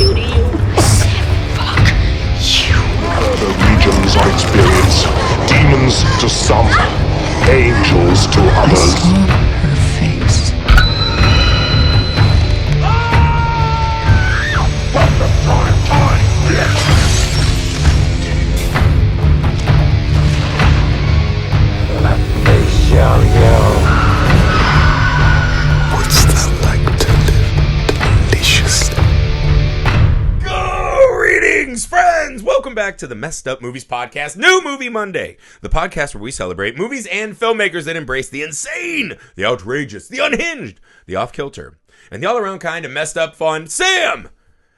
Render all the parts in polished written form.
feel to you? Fuck you. The regions of experience, demons to some, angels to I others. saw her face. What's that like to live deliciously? Greetings, friends! Welcome back to the Messed Up Movies Podcast, New Movie Monday, the podcast where we celebrate movies and filmmakers that embrace the insane, the outrageous, the unhinged, the off-kilter, and the all-around kind of messed up fun Sam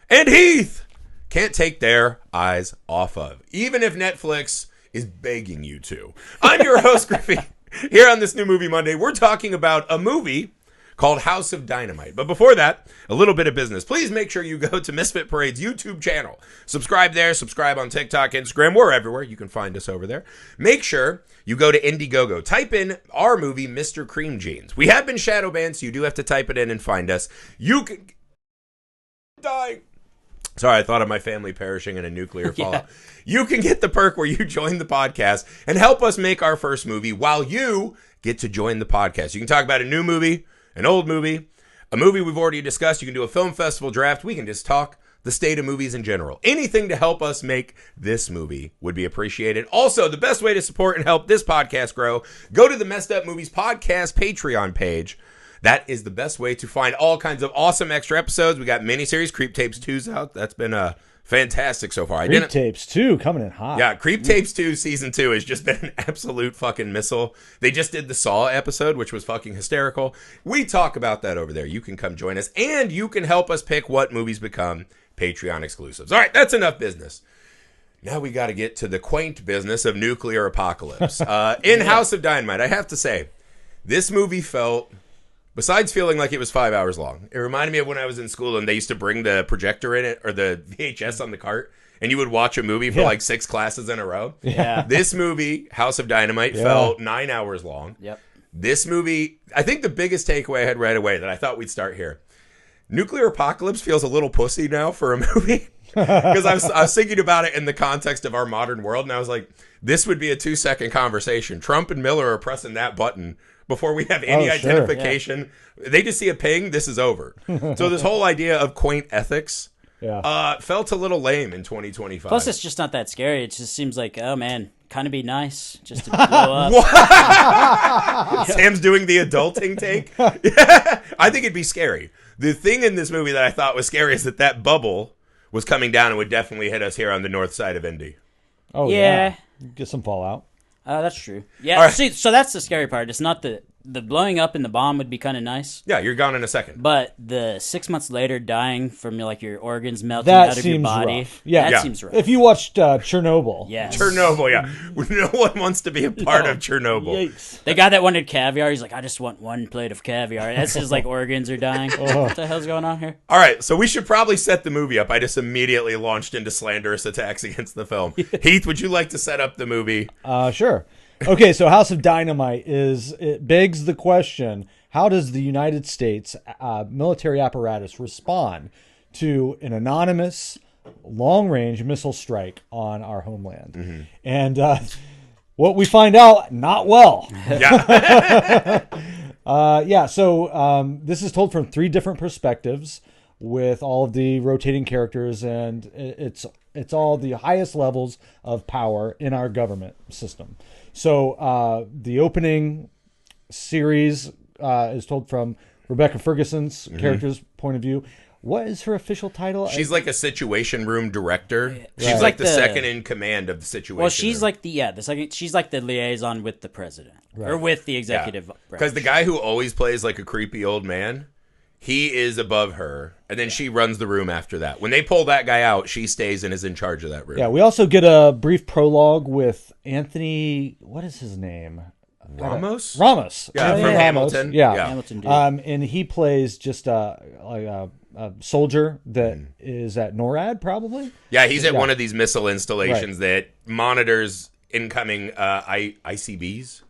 and Heath can't take their eyes off of, even if Netflix is begging you to. I'm your host, Griffey. Here on this New Movie Monday, we're talking about a movie called House of Dynamite. But before that, a little bit of business. Please make sure you go to Misfit Parade's YouTube channel. Subscribe there. Subscribe on TikTok, Instagram. We're everywhere. You can find us over there. Make sure you go to Indiegogo. Type in our movie, Mr. Cream Jeans. We have been shadow banned, so you do have to type it in and find us. You can... die. Sorry, I thought of my family perishing in a nuclear fallout. You can get the perk where you join the podcast and help us make our first movie while you get to join the podcast. You can talk about a new movie, an old movie, a movie we've already discussed. You can do a film festival draft. We can just talk the state of movies in general. Anything to help us make this movie would be appreciated. Also, the best way to support and help this podcast grow, go to the Messed Up Movies Podcast Patreon page. That is the best way to find all kinds of awesome extra episodes. We got miniseries, Creep Tapes 2's out. That's been fantastic so far. Creep Tapes 2 coming in hot. Yeah, Creep Tapes 2 Season 2 has just been an absolute fucking missile. They just did the Saw episode, which was fucking hysterical. We talk about that over there. You can come join us, and you can help us pick what movies become Patreon exclusives. All right, that's enough business. Now we got to get to the quaint business of nuclear apocalypse. In House of Dynamite, I have to say, this movie felt... besides feeling like it was 5 hours long, it reminded me of when I was in school and they used to bring the projector in it or the VHS on the cart and you would watch a movie for like 6 classes in a row. Yeah. This movie, House of Dynamite, felt 9 hours long. Yep. This movie, I think the biggest takeaway I had right away that I thought we'd start here. Nuclear apocalypse feels a little pussy now for a movie. Because I was thinking about it in the context of our modern world and I was like, this would be a 2-second conversation. Trump and Miller are pressing that button before we have any identification. Yeah. They just see a ping, this is over. So this whole idea of quaint ethics felt a little lame in 2025. Plus, it's just not that scary. It just seems like, oh man, kind of be nice just to blow up. Sam's doing the adulting take. Yeah, I think it'd be scary. The thing in this movie that I thought was scary is that bubble was coming down and would definitely hit us here on the north side of Indy. Oh, yeah. Get some fallout. That's true. Yeah, right. See, so that's the scary part. It's not the blowing up in the bomb would be kind of nice. Yeah, you're gone in a second. But the 6 months later dying from like your organs melting out of your body. Rough. Yeah. That seems rough. If you watched Chernobyl. Yes. Chernobyl, yeah. No one wants to be a part of Chernobyl. Yikes. The guy that wanted caviar, he's like, I just want one plate of caviar. That's his like organs are dying. What the hell's going on here? All right, so we should probably set the movie up. I just immediately launched into slanderous attacks against the film. Heath, would you like to set up the movie? Sure. Okay, so House of Dynamite it begs the question, how does the United States military apparatus respond to an anonymous long-range missile strike on our homeland? Mm-hmm. And what we find out, not well. Yeah. So this is told from 3 different perspectives with all of the rotating characters, and it's all the highest levels of power in our government system. So the opening series is told from Rebecca Ferguson's character's point of view. What is her official title? She's like a situation room director. Right. She's like the second in command of the situation Well, she's room. like the second. She's like the liaison with the president or with the executive branch. Because the guy who always plays like a creepy old man, he is above her, and then she runs the room after that. When they pull that guy out, she stays and is in charge of that room. Yeah, we also get a brief prologue with Anthony. What is his name? Ramos? Ramos. Yeah, from Hamilton. Yeah. Hamilton dude. And he plays just a soldier that is at NORAD, probably. Yeah, he's at one of these missile installations that monitors incoming ICBs.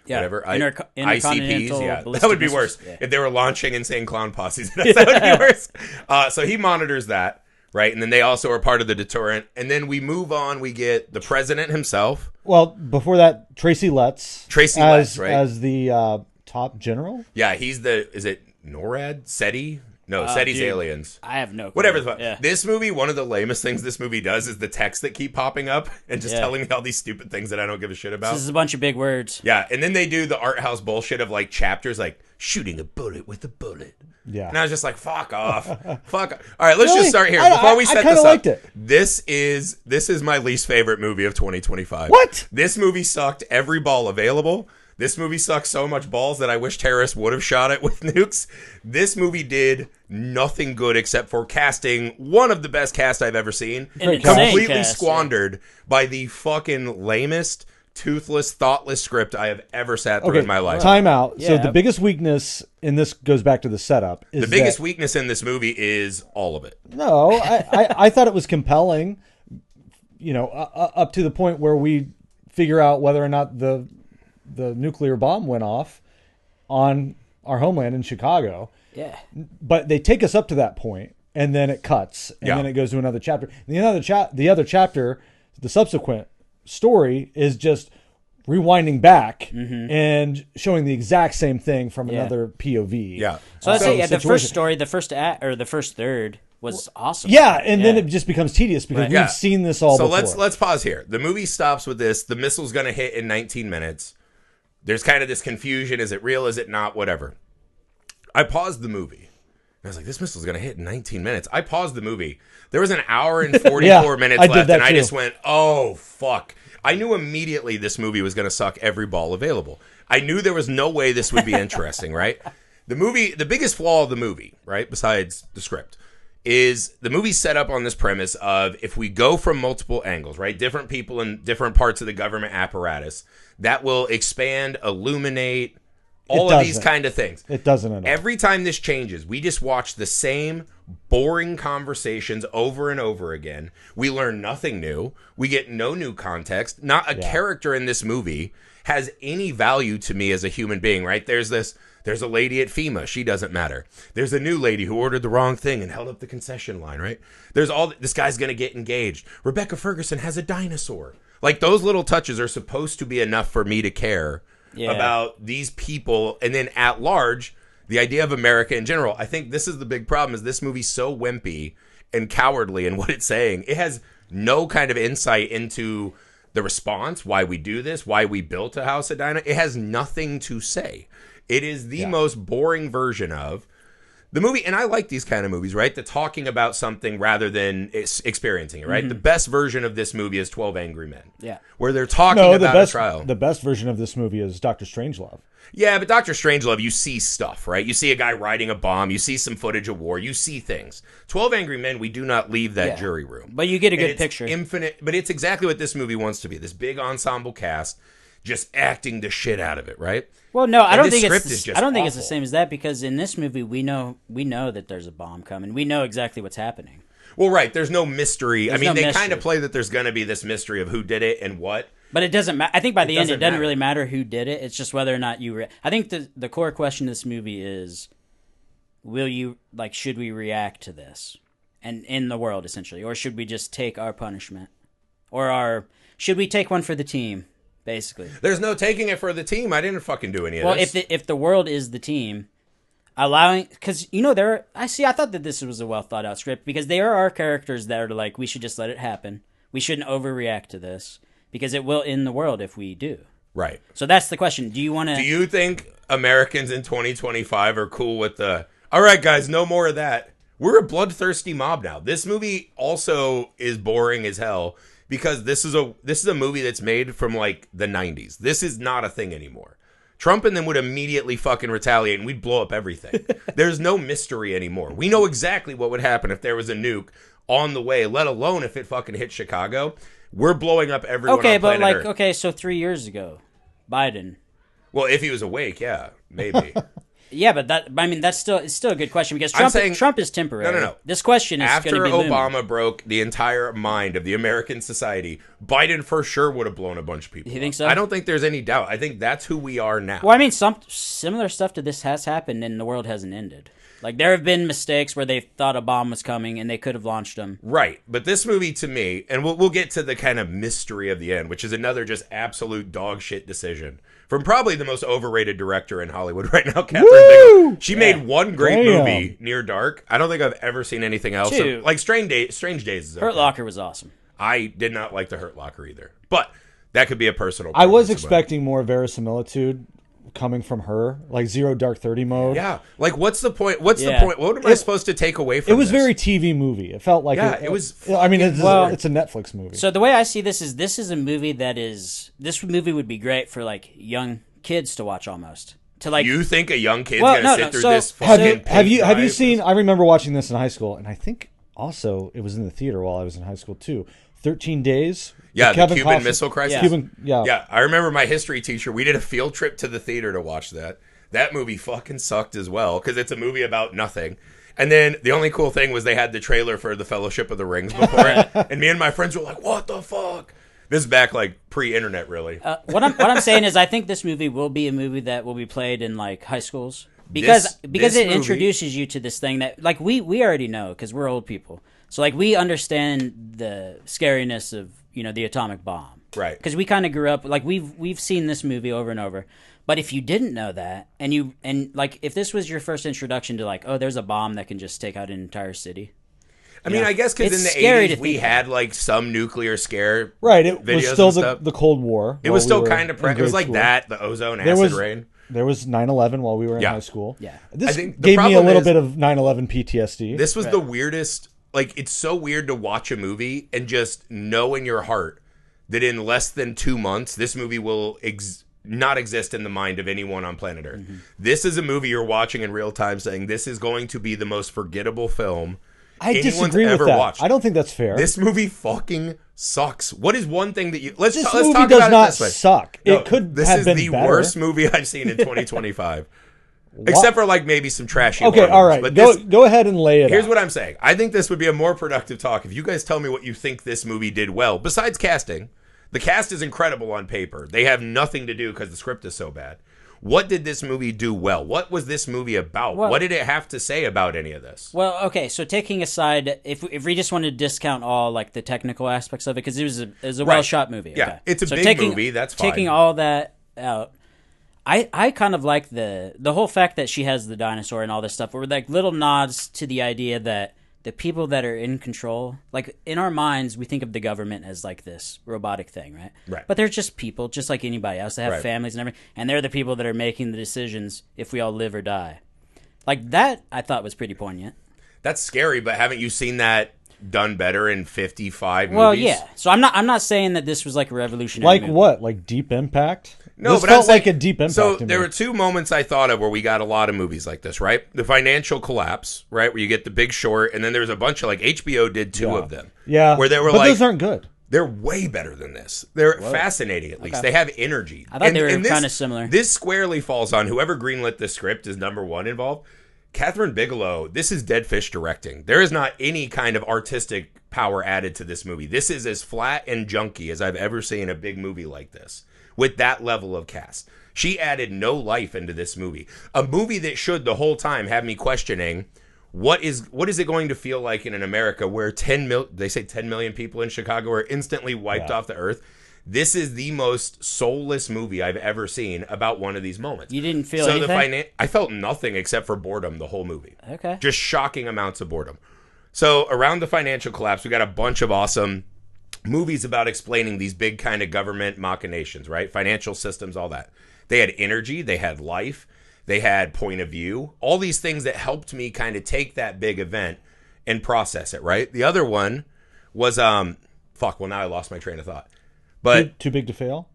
Yeah, whatever. Intercontinental ICPs, yeah. ballistic That would be missiles. worse. Yeah. If they were launching insane clown posses, that would be worse. So he monitors that. right? And then they also are part of the deterrent. And then we move on. We get the president himself. Well, before that, Tracy Letts. Letts, right? As the top general. Yeah, he's is it NORAD? SETI? No, SETI's dude, aliens. I have no clue. Whatever the fuck. Yeah. This movie, one of the lamest things this movie does is the text that keep popping up and just telling me all these stupid things that I don't give a shit about. This is a bunch of big words. Yeah, and then they do the art house bullshit of like chapters like shooting a bullet with a bullet. Yeah. And I was just like, fuck off. Fuck. All right, let's Really? just start here. I Before we set kinda this liked up, it. this is my least favorite movie of 2025. What? This movie sucked every ball available. This movie sucks so much balls that I wish terrorists would have shot it with nukes. This movie did nothing good except for casting one of the best casts I've ever seen. Completely squandered by the fucking lamest, toothless, thoughtless script I have ever sat through in my life. Time out. So Yeah. the biggest weakness in this goes back to the setup. Is The biggest that, weakness in this movie is all of it. No, I thought it was compelling. Up to the point where we figure out whether or not the nuclear bomb went off on our homeland in Chicago. Yeah. But they take us up to that point, and then it cuts, and then it goes to another chapter. And the other chapter, the subsequent story, is just rewinding back and showing the exact same thing from another POV. Yeah. So I'd say the situation. first story, the first act, or the first third was awesome. Yeah, and then it just becomes tedious because Right. we've seen this all before. So let's pause here. The movie stops with this. The missile's going to hit in 19 minutes. There's kind of this confusion. Is it real? Is it not? Whatever. I paused the movie. I was like, this missile's going to hit in 19 minutes. I paused the movie. There was an hour and 44 minutes I did left, that and I too. just went, oh, fuck. I knew immediately this movie was going to suck every ball available. I knew there was no way this would be interesting, right? The biggest flaw of the movie, right, besides the script, is the movie set up on this premise of if we go from multiple angles, right, different people in different parts of the government apparatus, that will expand, illuminate, all of these kind of things. It doesn't enough. Every time this changes, we just watch the same boring conversations over and over again. We learn nothing new. We get no new context. Not a character in this movie has any value to me as a human being, right? There's a lady at FEMA. She doesn't matter. There's a new lady who ordered the wrong thing and held up the concession line, right? This guy's going to get engaged. Rebecca Ferguson has a dinosaur. Like, those little touches are supposed to be enough for me to care about these people. And then at large, the idea of America in general. I think this is the big problem, is this movie's so wimpy and cowardly in what it's saying. It has no kind of insight into the response, why we do this, why we built A House of Dynamite. It has nothing to say. It is the most boring version of the movie. And I like these kind of movies, right? The talking about something rather than experiencing it, right? The best version of this movie is 12 Angry Men. Yeah. Where they're talking about a trial. The best version of this movie is Dr. Strangelove. Yeah, but Dr. Strangelove, you see stuff, right? You see a guy riding a bomb. You see some footage of war. You see things. 12 Angry Men, we do not leave that jury room. But you get a And good it's picture. Infinite, but it's exactly what this movie wants to be. This big ensemble cast just acting the shit out of it, right? Well, no, I don't this think script it's. is just I don't think it's the awful. same as that, because in this movie we know that there's a bomb coming. We know exactly what's happening. Well, right. There's no mystery. There's I mean, no they mystery. kind of play that there's going to be this mystery of who did it and what. But it doesn't matter. I think by the end, it doesn't doesn't matter. really matter who did it. It's just whether or not you. I think the core question of this movie is, should we react to this, and in the world essentially, or should we just take our punishment, should we take one for the team, basically? There's no taking it for the team. I didn't fucking do any of Well, this. if the world is the team, because I thought that this was a well thought out script, because there are characters that are like, we should just let it happen. We shouldn't overreact to this, because it will end the world if we do. Right. So that's the question. Do you want to? Do you think Americans in 2025 are cool with all right, guys, no more of that? We're a bloodthirsty mob now. This movie also is boring as hell, because this is a movie that's made from like the 90s. This is not a thing anymore. Trump and them would immediately fucking retaliate and we'd blow up everything. There's no mystery anymore. We know exactly what would happen if there was a nuke on the way, let alone if it fucking hit Chicago. We're blowing up everyone on planet Earth. So 3 years ago, Biden. Well, if he was awake, yeah, maybe. Yeah, but it's still a good question, because I'm saying- Trump is temporary. No. This question is After going to be looming. Obama broke the entire mind of the American society, Biden for sure would have blown a bunch of people You think up. so? I don't think there's any doubt. I think that's who we are now. Well, I mean, some similar stuff to this has happened, and the world hasn't ended. Like, there have been mistakes where they thought a bomb was coming and they could have launched them. Right. But this movie, to me, and we'll get to the kind of mystery of the end, which is another just absolute dog shit decision from probably the most overrated director in Hollywood right now, Kathryn Bigelow. She made one great movie, Near Dark. I don't think I've ever seen anything else. Like Strange Days is okay. Hurt Locker was awesome. I did not like The Hurt Locker either. But that could be a personal I was preference expecting more verisimilitude coming from her, like Zero Dark 30 mode. Yeah. Like, what's the point? What's the point? What am I supposed to take away from it? Was this? very TV movie. It felt like it was. I mean, it's a Netflix movie. So the way I see this is a movie this movie would be great for like young kids to watch almost. To like, you think a young kid's gonna sit through this have fucking you seen? I remember watching this in high school, and I think also it was in the theater while I was in high school too. 13 Days. Yeah, the Cuban Missile Crisis. Yeah. I remember my history teacher. We did a field trip to the theater to watch that. That movie fucking sucked as well because it's a movie about nothing. And then the only cool thing was they had the trailer for The Fellowship of the Rings before it, and me and my friends were like, "What the fuck?" This is back like pre-internet, really. What I'm saying is, I think this movie will be a movie that will be played in like high schools because it introduces you to this thing that like we already know because we're old people. So like we understand the scariness of the atomic bomb, right? Because we kind of grew up like we've seen this movie over and over. But if you didn't know that, and like if this was your first introduction to like, oh, there's a bomb that can just take out an entire city. I mean, I guess because in the 80s we had like some nuclear scare, right? It was still the Cold War. It was still kind of it was like that, the ozone acid rain. There was 9/11 while we were in high school. Yeah, this gave me a little bit of 9/11 PTSD. This was the weirdest. Like, it's so weird to watch a movie and just know in your heart that in less than 2 months, this movie will not exist in the mind of anyone on planet Earth. Mm-hmm. This is a movie you're watching in real time saying, this is going to be the most forgettable film anyone's ever watched. I don't think that's fair. This movie fucking sucks. What is one thing that you... This let's movie talk does about not it this way. suck. No, it could this have been is the better. worst movie I've seen in 2025. Except for like maybe some trashy Okay, all right. But go ahead and lay it Here's out. what I'm saying. I think this would be a more productive talk if you guys tell me what you think this movie did well. Besides casting, the cast is incredible on paper. They have nothing to do because the script is so bad. What did this movie do well? What was this movie about? What did it have to say about any of this? Well, okay, so taking aside, if we just want to discount all like the technical aspects of it, because it was a well shot movie. Yeah, okay. it's a big movie. That's fine. Taking all that out. I kind of like the whole fact that she has the dinosaur and all this stuff. Were like little nods to the idea that the people that are in control, like in our minds, we think of the government as like this robotic thing, right? Right. But they're just people, just like anybody else. They have families and everything, and they're the people that are making the decisions if we all live or die. Like that, I thought was pretty poignant. That's scary, but haven't you seen that done better in 55 movies? Well, yeah. So I'm not saying that this was like a revolutionary movie. What? Like Deep Impact? No, this but felt like a Deep Impact. So to me. there were two moments I thought of where we got a lot of movies like this, right? The financial collapse, right, where you get The Big Short, and then there's a bunch of like HBO did two of them. Yeah, where they were but those aren't good. They're way better than this. They're fascinating, at least. They have energy. I thought they were kind of similar. This squarely falls on whoever greenlit the script is number one involved. Kathryn Bigelow, this is dead fish directing. There is not any kind of artistic power added to this movie. This is as flat and junky as I've ever seen a big movie like this with that level of cast. She added no life into this movie. A movie that should the whole time have me questioning what is it going to feel like in an America where 10 million people in Chicago are instantly wiped off the earth. This is the most soulless movie I've ever seen about one of these moments. You didn't feel anything? I felt nothing except for boredom the whole movie. Okay. Just shocking amounts of boredom. So around the financial collapse, we got a bunch of awesome movies about explaining these big kind of government machinations, right? Financial systems, all that. They had energy, they had life, they had point of view, all these things that helped me kind of take that big event and process it, right? The other one was, now I lost my train of thought. But Too Big to Fail?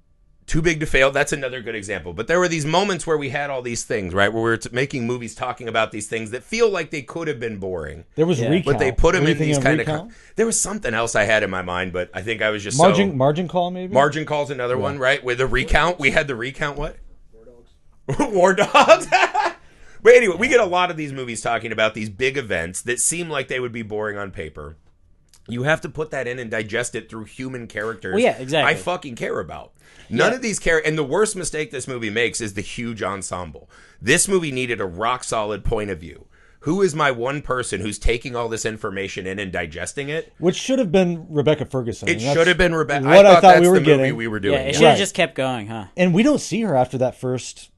Too Big to Fail, that's another good example. But there were these moments where we had all these things, right? Where we were making movies talking about these things that feel like they could have been boring. There was Recount. But they put them in these kind Recount? of... There was something else I had in my mind, but I think I was just Margin Call, maybe? Margin Call's another one, right? With the Recount, we had the Recount, what? War Dogs. But anyway, we get a lot of these movies talking about these big events that seem like they would be boring on paper. You have to put that in and digest it through human characters. Well, yeah, exactly. I fucking care about. None of these and the worst mistake this movie makes is the huge ensemble. This movie needed a rock solid point of view. Who is my one person who's taking all this information in and digesting it? Which should have been Rebecca Ferguson. It should have been Rebecca. What I thought that's we were the movie getting. we were doing. Yeah, it should have just kept going, huh? And we don't see her after that first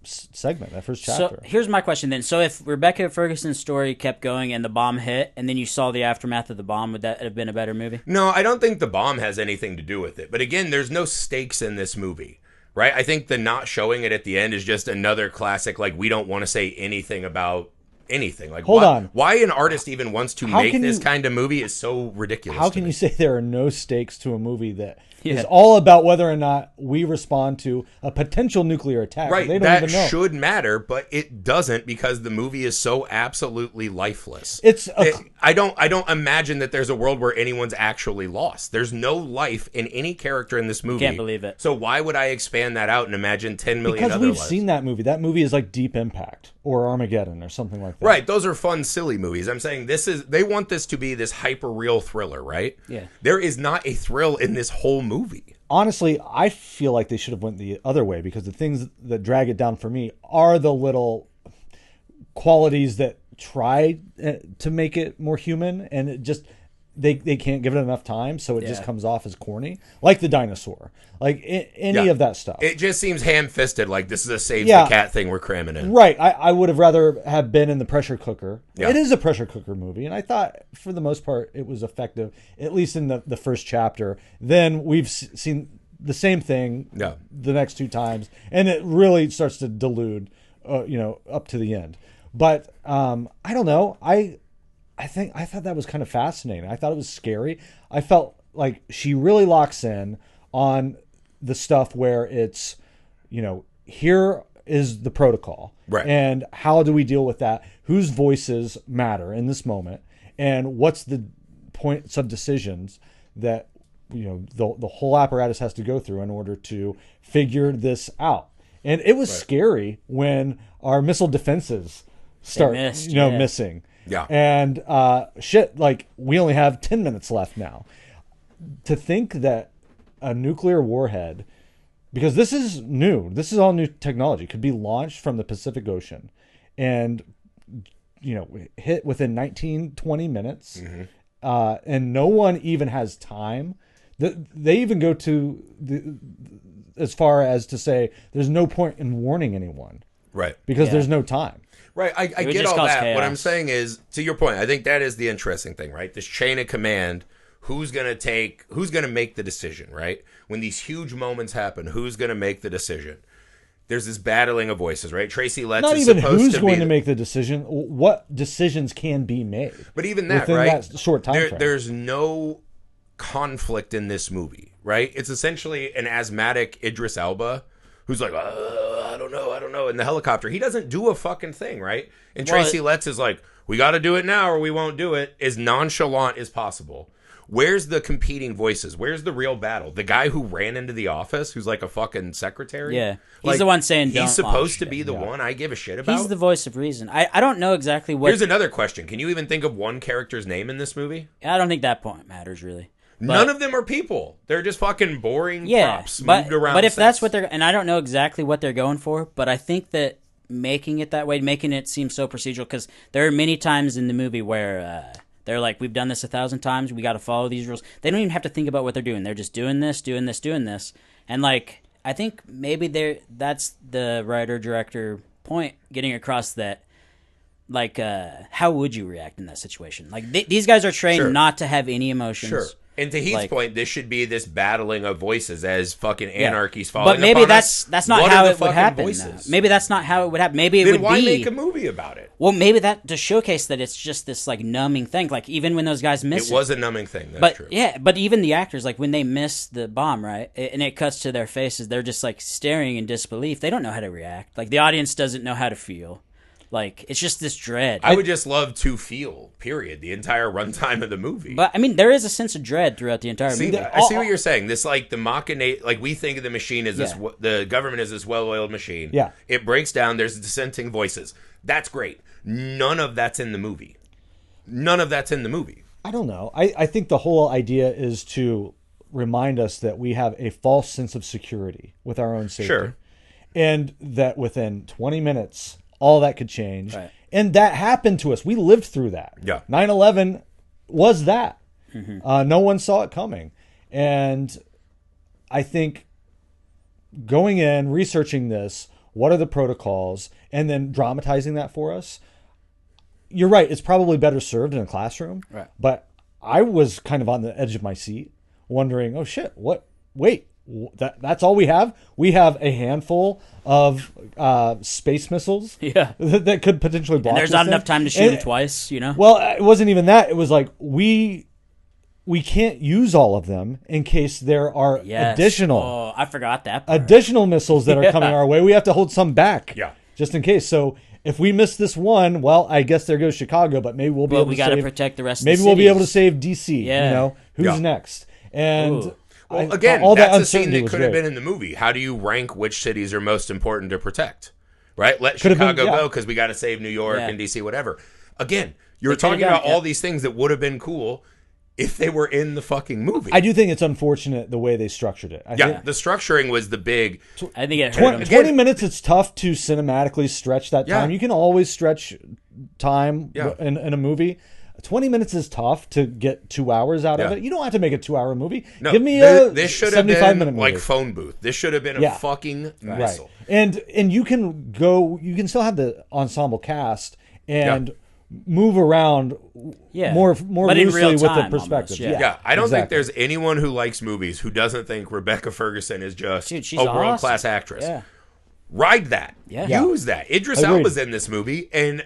segment, that first chapter. So here's my question then. So if Rebecca Ferguson's story kept going and the bomb hit, and then you saw the aftermath of the bomb, would that have been a better movie? No, I don't think the bomb has anything to do with it. But again, there's no stakes in this movie, right? I think the not showing it at the end is just another classic, like, we don't want to say anything about anything. Like, Hold on. Why an artist even wants to How make can this you- kind of movie is so ridiculous. How to can me. you say there are no stakes to a movie that Yeah. is all about whether or not we respond to a potential nuclear attack? Right, They don't that even know. should matter, but it doesn't because the movie is so absolutely lifeless. I don't imagine that there's a world where anyone's actually lost. There's no life in any character in this movie. Can't believe it. So why would I expand that out and imagine 10 million because other we've lives? seen that movie. That movie is like Deep Impact or Armageddon or something like that. Right, those are fun, silly movies. I'm saying they want this to be this hyper real thriller, right? Yeah. There is not a thrill in this whole movie. Honestly, I feel like they should have went the other way because the things that drag it down for me are the little qualities that try to make it more human, and it just they can't give it enough time, so it just comes off as corny, like the dinosaur, like any of that stuff. It just seems ham-fisted, like this is a saves Yeah. the cat thing we're cramming in. Right. I would have rather have been in the pressure cooker. Yeah. It is a pressure cooker movie, and I thought for the most part it was effective, at least in the first chapter. Then we've seen the same thing the next two times, and it really starts to delude, up to the end. But I don't know. I thought that was kind of fascinating. I thought it was scary. I felt like she really locks in on the stuff where it's, here is the protocol. Right. And how do we deal with that? Whose voices matter in this moment? And what's the points of decisions that, the whole apparatus has to go through in order to figure this out? And it was scary when our missile defenses start, missing. Yeah. And like we only have 10 minutes left now. To think that a nuclear warhead, because this is new, this is all new technology, could be launched from the Pacific Ocean and, hit within 19-20 minutes. Mm-hmm. And no one even has time. They even go to as far as to say there's no point in warning anyone. Right. Because there's no time. Right, I would get just all cause that. chaos. What I'm saying is, to your point, I think that is the interesting thing, right? This chain of command, who's going to make the decision, right? When these huge moments happen, who's going to make the decision? There's this battling of voices, right? Tracy Letts Not is even supposed who's to going be to make the decision. What decisions can be made? But even that, within right? that short time frame. There's no conflict in this movie, right? It's essentially an asthmatic Idris Elba who's like, I don't know, in the helicopter. He doesn't do a fucking thing, right? And Tracy Letts is like, we got to do it now or we won't do it, as nonchalant as possible. Where's the competing voices? Where's the real battle? The guy who ran into the office, who's like a fucking secretary? Yeah. He's the one saying don't he's supposed to launch be it. the one I give a shit about? He's the voice of reason. I don't know exactly what... Here's another question. Can you even think of one character's name in this movie? I don't think that point matters, really. None of them are people. They're just fucking boring props moved around. But if that's sets. what they're... And I don't know exactly what they're going for, but I think that making it that way, making it seem so procedural, because there are many times in the movie where... they're like, we've done this 1,000 times. We got to follow these rules. They don't even have to think about what they're doing. They're just doing this. And like, I think maybe that's the writer-director point, getting across that, like, how would you react in that situation? Like, these guys are trained not to have any emotions. Sure. And to Heath's point, this should be this battling of voices as fucking anarchy's falling But maybe upon us. that's not What how are the it would fucking happen. voices? Maybe that's not how it would happen. Maybe it Then would why be... make a movie about it? Well, maybe that to showcase that it's just this like numbing thing. Like even when those guys miss It was a numbing thing. That's but true. yeah, but even the actors, like when they miss the bomb, right, and it cuts to their faces, they're just like staring in disbelief. They don't know how to react. Like the audience doesn't know how to feel. Like it's just this dread. I would just love to feel, period, the entire runtime of the movie. But I mean, there is a sense of dread throughout the entire See, movie. I see what you're saying. This, like, the machinate, like, we think of the machine as this, the government is this well-oiled machine. Yeah. It breaks down. There's dissenting voices. That's great. None of that's in the movie. I don't know. I think the whole idea is to remind us that we have a false sense of security with our own safety. Sure. And that within 20 minutes, all that could change. Right. And that happened to us. We lived through that. Yeah. 9/11 was that. No one saw it coming. And I think going in, researching this, what are the protocols, and then dramatizing that for us, you're right. It's probably better served in a classroom. Right. But I was kind of on the edge of my seat, wondering, oh shit, what? Wait, that's all we have? We have a handful of space missiles Yeah. that could potentially block. And there's this not thing. enough time to shoot it twice, you know? Well, it wasn't even that. It was like we can't use all of them in case there are Yes. additional Oh, I forgot that part. additional missiles that are coming our way. We have to hold some back. Yeah. Just in case. So if we miss this one, well, I guess there goes Chicago, but maybe we'll be But able we to got to save, protect the rest of maybe the we'll be able to cities. save DC. Yeah. You know, who's Yeah. next? And Ooh. Well, again, all that that's a scene uncertainty that was could have great. been in the movie. How do you rank which cities are most important to protect? Right? Let Could have been- Chicago yeah. go because we got to save New York Yeah. and DC, whatever. Again, you're They could've talking done about it, yeah. all these things that would have been cool if they were in the fucking movie. I do think it's unfortunate the way they structured it. I Yeah, think the structuring was the big. I think it hurt 20, him. 20 minutes, it's tough to cinematically stretch that Yeah. time. You can always stretch time Yeah. in a movie. 20 minutes is tough to get 2 hours out of Yeah. it. You don't have to make a 2-hour movie. No, Give me this a should have 75-minute been movie. like phone booth. This should have been a Yeah. fucking Right. missile. And you can still have the ensemble cast and move around Yeah. more But in loosely real with the time perspective. almost, Yeah, I don't think exactly. there's anyone who likes movies who doesn't think Rebecca Ferguson is just Dude, she's a world-class awesome. actress. Yeah. Ride that. Yeah. Use that. Idris Agreed. Elba's in this movie, and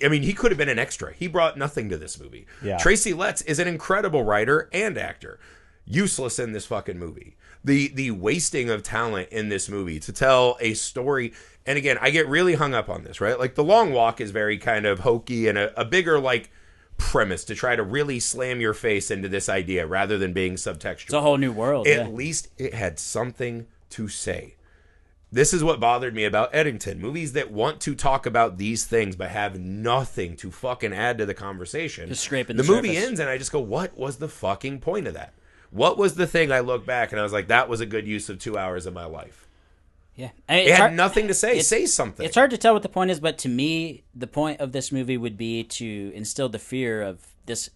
I mean, he could have been an extra. He brought nothing to this movie. Yeah. Tracy Letts is an incredible writer and actor. Useless in this fucking movie. The wasting of talent in this movie to tell a story. And again, I get really hung up on this, right? Like The Long Walk is very kind of hokey and a bigger like premise to try to really slam your face into this idea rather than being subtextual. It's a whole new world. At Yeah. least it had something to say. This is what bothered me about Eddington. Movies that want to talk about these things but have nothing to fucking add to the conversation. Just scraping the the movie surface. ends and I just go, what was the fucking point of that? What was the thing I look back and I was like, that was a good use of 2 hours of my life. Yeah. It had nothing to say. Say something. It's hard to tell what the point is, but to me, the point of this movie would be to instill the fear of this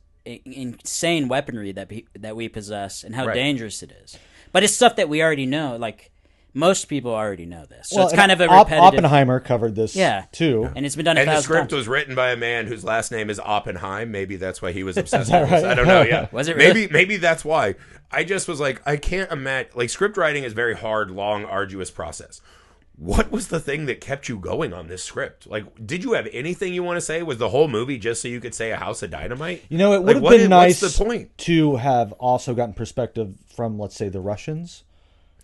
insane weaponry that we possess and how Right. dangerous it is. But it's stuff that we already know. Like, most people already know this. So Well, it's kind of a Op- repetitive... Oppenheimer covered this too. And it's been done a And the thousand script times. was written by a man whose last name is Oppenheim. Maybe that's why he was obsessed that with this. right? I don't know. Yeah. Was it really? Maybe that's why. I just was like, I can't imagine. Like, script writing is a very hard, long, arduous process. What was the thing that kept you going on this script? Like, did you have anything you want to say? Was the whole movie just so you could say A House of Dynamite? You know, it would Like, have been nice What's the point? to have also gotten perspective from, let's say, the Russians.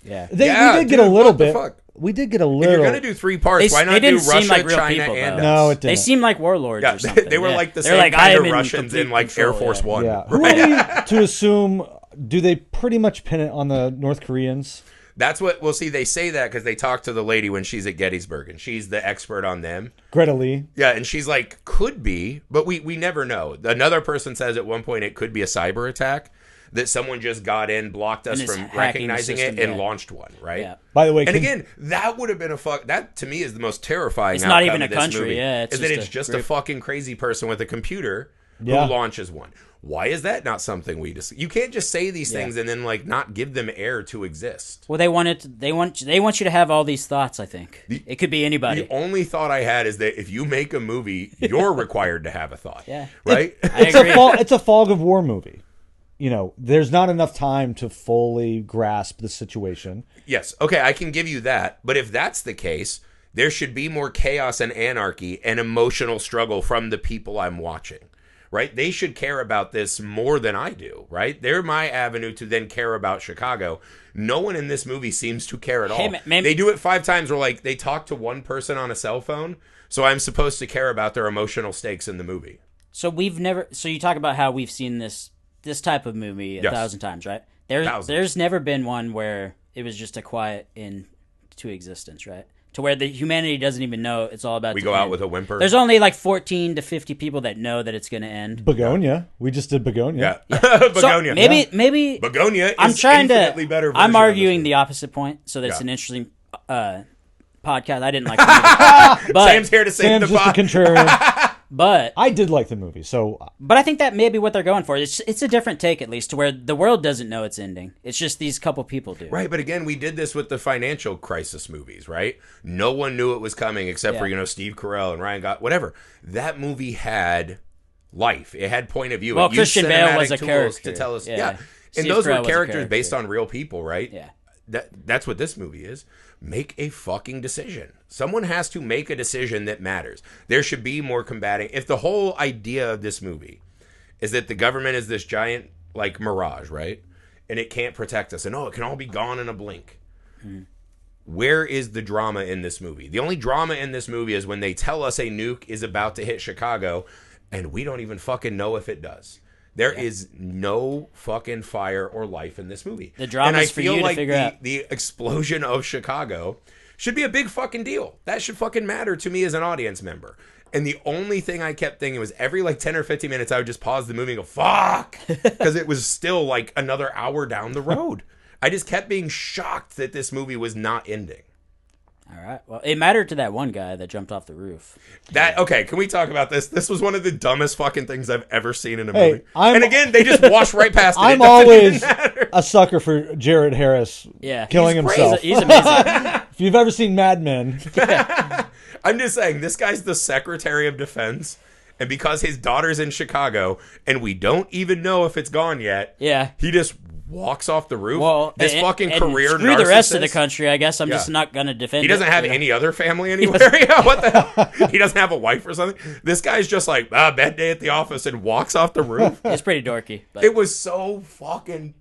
Yeah. We Yeah, did get a dude, little what the bit. fuck? We did get a If little. you're gonna do 3 parts, why They not do didn't seem Russia, like real China, people, and though. us? No, it didn't. They seem like warlords Yeah, or something. they were yeah. like the They're same like, kind "I of am in Russians in complete like control," Air Force yeah. One. Yeah. Who Right? are we to assume? Do they pretty much pin it on the North Koreans? That's what we'll see. They say that because they talk to the lady when she's at Gettysburg, and she's the expert on them. Greta Lee. Yeah, and she's like, could be, but we never know. Another person says at one point it could be a cyber attack, that someone just got in, blocked us And is from hacking recognizing the system, it, and yeah. launched one, right? Yeah. By the way, And again, that would have been that to me is the most terrifying It's not outcome even of a this country, movie, yeah, it's is that just it's a just a group. fucking crazy person with a computer Yeah. who launches one. Why is that not something we just... You can't just say these things and then like not give them air to exist. Well, they want you to have all these thoughts, I think. It could be anybody. The only thought I had is that if you make a movie, you're required to have a thought. Yeah. Right? it's agree. it's a fog of war movie. You know, there's not enough time to fully grasp the situation. Yes. Okay, I can give you that. But if that's the case, there should be more chaos and anarchy and emotional struggle from the people I'm watching. Right? They should care about this more than I do, right? They're my avenue to then care about Chicago. No one in this movie seems to care at all. Hey, man, they do it 5 times where like they talk to one person on a cell phone, so I'm supposed to care about their emotional stakes in the movie. So you talk about how we've seen this type of movie a Yes. 1,000 times, right? Thousands. There's never been one where it was just a quiet into existence, right? To where the humanity doesn't even know it's all about We to go out end. with a whimper. There's only like 14 to 50 people that know that it's going to end. Begonia. We just did Begonia. Yeah. So Begonia. maybe Begonia is I'm trying to. infinitely better version I'm of this arguing movie. the opposite point, so that's Yeah. an interesting podcast. I didn't like the movie. But Sam's here to save Sam's the just a pot. contrarian. But I did like the movie, so I think that may be what they're going for. It's a different take, at least, to where the world doesn't know it's ending. It's just these couple people do. Right, but again, we did this with the financial crisis movies, right? No one knew it was coming except for, Steve Carell and Ryan Gosling, whatever. That movie had life. It had point of view. Well, it used Christian Bale was cinematic a tools character. to tell us. Yeah. And Steve those Carell were was a characters character. based on real people, right? Yeah. That's what this movie is. Make a fucking decision. Someone has to make a decision that matters. There should be more combating. If the whole idea of this movie is that the government is this giant, like, mirage, right? And it can't protect us. And, it can all be gone in a blink. Where is the drama in this movie? The only drama in this movie is when they tell us a nuke is about to hit Chicago, and we don't even fucking know if it does. There is no fucking fire or life in this movie. The drama's for you to figure out. The explosion of Chicago should be a big fucking deal. That should fucking matter to me as an audience member. And the only thing I kept thinking was every 10 or 15 minutes I would just pause the movie and go, fuck! Because it was still another hour down the road. I just kept being shocked that this movie was not ending. All right. Well, it mattered to that one guy that jumped off the roof. Okay, can we talk about this? This was one of the dumbest fucking things I've ever seen in a movie. I'm- and again, they just wash right past it. I'm It doesn't even always matter. a sucker for Jared Harris killing himself. He's amazing. If you've ever seen Mad Men, I'm just saying, this guy's the Secretary of Defense, and because his daughter's in Chicago, and we don't even know if it's gone yet, he just walks off the roof. Well, this fucking career screw the rest of the narcissist. country. I guess I'm just not gonna defend. He doesn't have it, any other family anywhere. Yeah, what the hell? He doesn't have a wife or something. This guy's just like, bad day at the office, and walks off the roof. It's pretty dorky. But. It was so fucking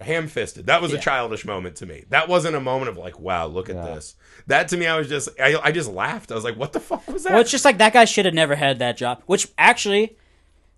ham-fisted. That was a childish moment to me. That wasn't a moment of wow, look at this. That to me, I was just, I just laughed. I was like, what the fuck was that? Well, it's just that guy should have never had that job. Which actually,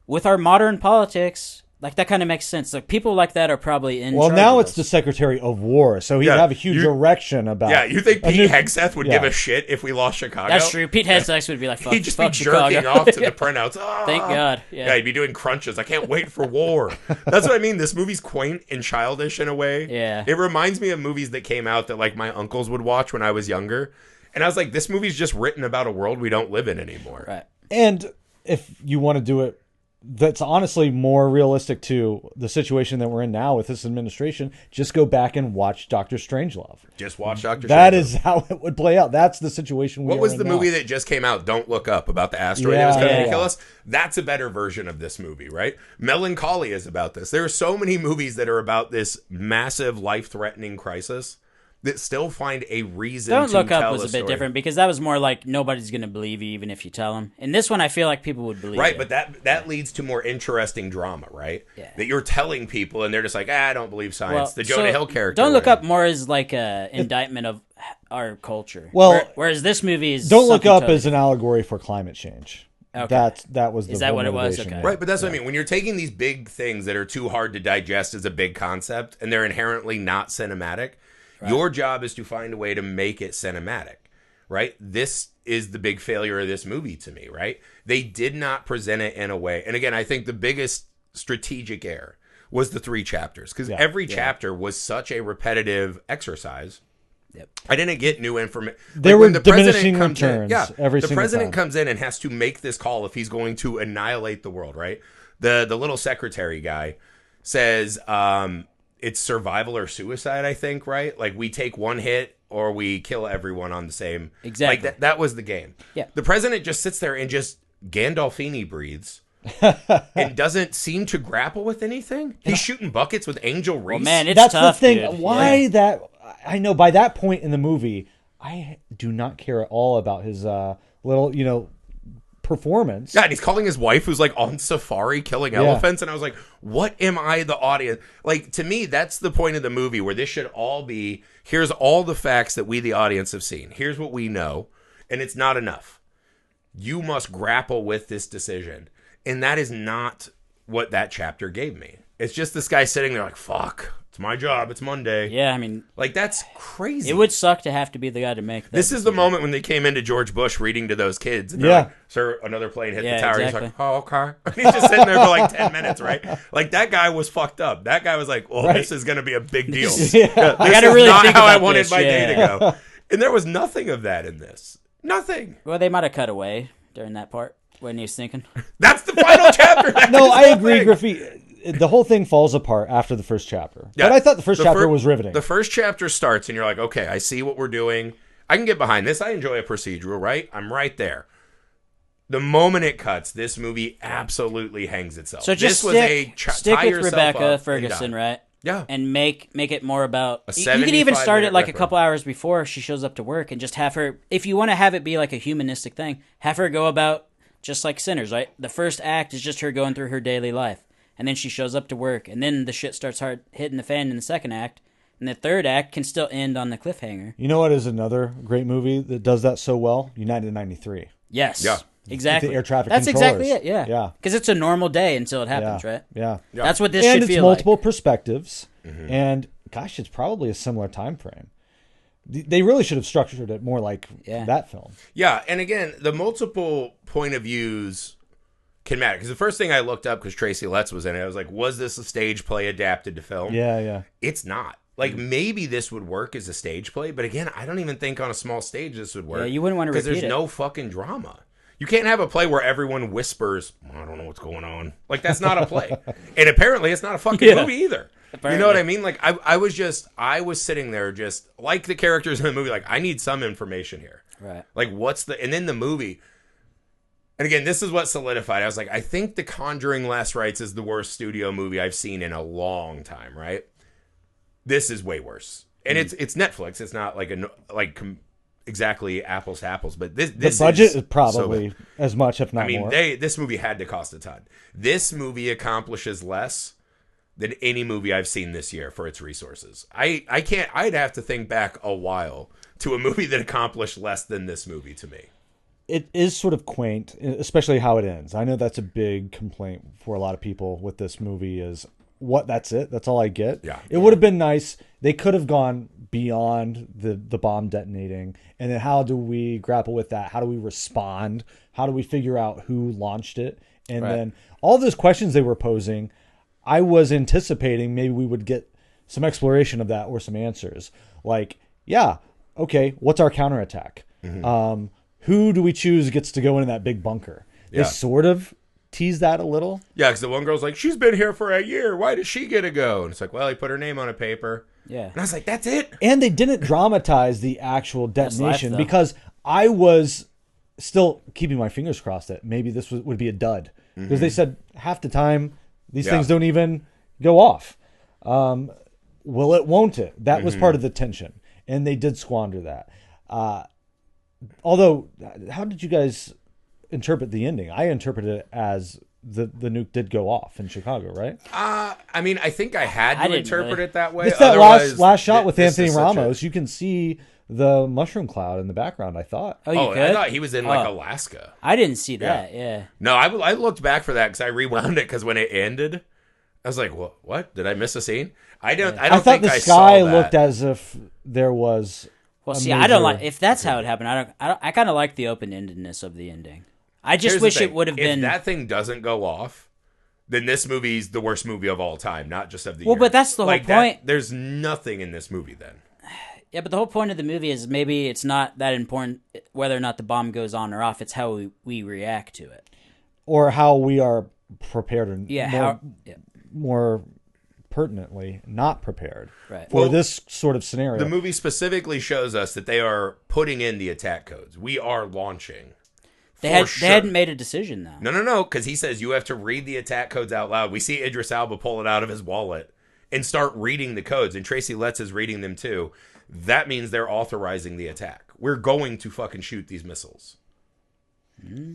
with our modern politics, that kind of makes sense. People like that are probably in. well, charge now of it's us. the Secretary of War, so he'd have a huge erection about. Yeah, you think a Pete new- Hegseth would give a shit if we lost Chicago? That's true. Pete Hegseth would be like, fuck, He'd just be fuck jerking Chicago. off to the printouts. Oh. Thank God. Yeah, he'd be doing crunches. I can't wait for war. That's what I mean. This movie's quaint and childish in a way. Yeah. It reminds me of movies that came out that my uncles would watch when I was younger. And I was like, this movie's just written about a world we don't live in anymore. Right. And if you want to do it, that's honestly more realistic to the situation that we're in now with this administration. Just go back and watch Doctor Strangelove. Just watch Dr. That Strangelove. is how it would play out. That's the situation we What are was in the now. movie that just came out, Don't Look Up, about the asteroid that was Yeah, coming yeah, to kill yeah. us? That's a better version of this movie, right? Melancholy is about this. There are so many movies that are about this massive, life-threatening crisis that still find a reason Don't to Look tell Up was a bit story. different because that was more like nobody's going to believe you even if you tell them. In this one, I feel like people would believe Right, you. but that leads to more interesting drama, right? Yeah. That you're telling people and they're just like, I don't believe science. The Jonah so Hill character. Don't Look right? Up more is like a indictment of our culture. Well, whereas this movie is Don't Look something Up totally is an allegory for climate change. Okay. That was the Is that whole what it was? motivation Okay. there. Right, but that's what I mean. When you're taking these big things that are too hard to digest as a big concept and they're inherently not cinematic, your job is to find a way to make it cinematic, right? This is the big failure of this movie to me, right? They did not present it in a way. And again, I think the biggest strategic error was the 3 chapters because every chapter was such a repetitive exercise. Yep. I didn't get new information. There were diminishing returns every the single president time. comes in and has to make this call if he's going to annihilate the world, right? The little secretary guy says it's survival or suicide, I think, right? We take one hit or we kill everyone on the same. Exactly. That was the game. Yeah. The president just sits there and just Gandolfini breathes and doesn't seem to grapple with anything. He's shooting buckets with Angel Reese. Well, man, it's That's tough, the thing. dude. Why that? I know by that point in the movie, I do not care at all about his little, performance. Yeah, and he's calling his wife who's on safari killing elephants. And I was like, what am I the audience? To me, that's the point of the movie where this should all be, here's all the facts that we, the audience, have seen. Here's what we know. And it's not enough. You must grapple with this decision. And that is not what that chapter gave me. It's just this guy sitting there fuck, it's my job. It's Monday. Yeah, I mean, that's crazy. it would suck to have to be the guy to make that. This is the moment when they came into George Bush reading to those kids. And they're like, sir, another plane hit the tower. Exactly. He's like, oh, okay. He's just sitting there for 10 minutes, right? That guy was fucked up. That guy was like, well, this is going to be a big deal. This I is gotta really not think how I about wanted this, my day yeah. to go. And there was nothing of that in this. Nothing. Well, they might have cut away during that part. When he was thinking. That's the final chapter. That No, is I the agree, thing. Griffey. The whole thing falls apart after the first chapter. Yeah. But I thought the first chapter fir- was riveting. The first chapter starts, and you're like, okay, I see what we're doing. I can get behind this. I enjoy a procedural, right? I'm right there. The moment it cuts, this movie absolutely hangs itself. So just this stick tie with yourself Rebecca up Ferguson, and die. right? Yeah. And make it more about. A You could even start it 75-minute like a ripper. couple hours before she shows up to work, and just have her. If you want to have it be like a humanistic thing, have her go about just like Sinners, right? The first act is just her going through her daily life, and then she shows up to work, and then the shit starts hard hitting the fan in the second act, and the third act can still end on the cliffhanger. You know what is another great movie that does that so well? United 93. Yes. Yeah. Exactly. The air traffic That's exactly controllers. it. Yeah. Yeah. Because it's a normal day until it happens, Yeah. right? Yeah. That's what this And should it's feel multiple like. perspectives. And gosh, it's probably a similar time frame. They really should have structured it more like that film. Yeah, and again, the multiple point of views can matter. Because the first thing I looked up, because Tracy Letts was in it, I was like, was this a stage play adapted to film? Yeah, yeah. It's not. Like, maybe this would work as a stage play, but again, I don't even think on a small stage this would work. Yeah, you wouldn't want to because repeat there's it. no fucking drama. You can't have a play where everyone whispers, I don't know what's going on. Like, that's not a play. And apparently, it's not a fucking movie either. Apparently. You know what I mean? Like, I was sitting there just, like the characters in the movie, like, I need some information here. Right. Like, and then the movie, and again, this is what solidified. I was like, I think The Conjuring Last Rites is the worst studio movie I've seen in a long time, right? This is way worse. And it's Netflix. It's not like exactly apples to apples, but this The budget is is probably so bad. as much, if not I mean, more. this movie had to cost a ton. This movie accomplishes less than any movie I've seen this year for its resources. I'd have to think back a while to a movie that accomplished less than this movie to me. It is sort of quaint, especially how it ends. I know that's a big complaint for a lot of people with this movie is, that's it? That's all I get? Yeah. It would have been nice. They could have gone beyond the bomb detonating. And then how do we grapple with that? How do we respond? How do we figure out who launched it? And then all those questions they were posing, I was anticipating maybe we would get some exploration of that or some answers. Like, yeah, okay, what's our counterattack? Who do we choose gets to go into that big bunker? Yeah. They sort of tease that a little. Yeah, because the one girl's like, she's been here for a year. Why does she get to go? And it's like, well, he put her name on a paper. Yeah. And I was like, that's it. And they didn't dramatize the actual That's detonation life, though. because I was still keeping my fingers crossed that maybe this would be a dud. Because they said half the time these things don't even go off. Will it, won't it? That was part of the tension. And they did squander that. Although, how did you guys interpret the ending? I interpreted it as the nuke did go off in Chicago, right? I mean, I think I had I to didn't interpret really. it that way. It's that Otherwise, last shot with this Anthony is such a- Ramos. You can see the mushroom cloud in the background, I thought. Oh, you Oh, could? I thought he was in like Oh. Alaska. I didn't see that. Yeah. No, I looked back for that because I rewound it because when it ended, I was like, what? Did I miss a scene? I don't I thought think the I sky saw that. looked as if there was. Well, a see, I don't major- like if that's how it happened. I kind of like the open-endedness of the ending. I just Here's the wish thing. it would have been. If that thing doesn't go off, then this movie's the worst movie of all time, not just of the year. Well, but that's the whole Like, point. There's nothing in this movie then. Yeah, but the whole point of the movie is maybe it's not that important whether or not the bomb goes on or off. It's how we react to it. Or how we are prepared, and Yeah. more pertinently, not prepared Right. for Well, this sort of scenario. The movie specifically shows us that they are putting in the attack codes. We are launching. They For they hadn't made a decision though. No, because he says you have to read the attack codes out loud. We see Idris Elba pull it out of his wallet and start reading the codes, and Tracy Letts is reading them too. That means they're authorizing the attack. We're going to fucking shoot these missiles.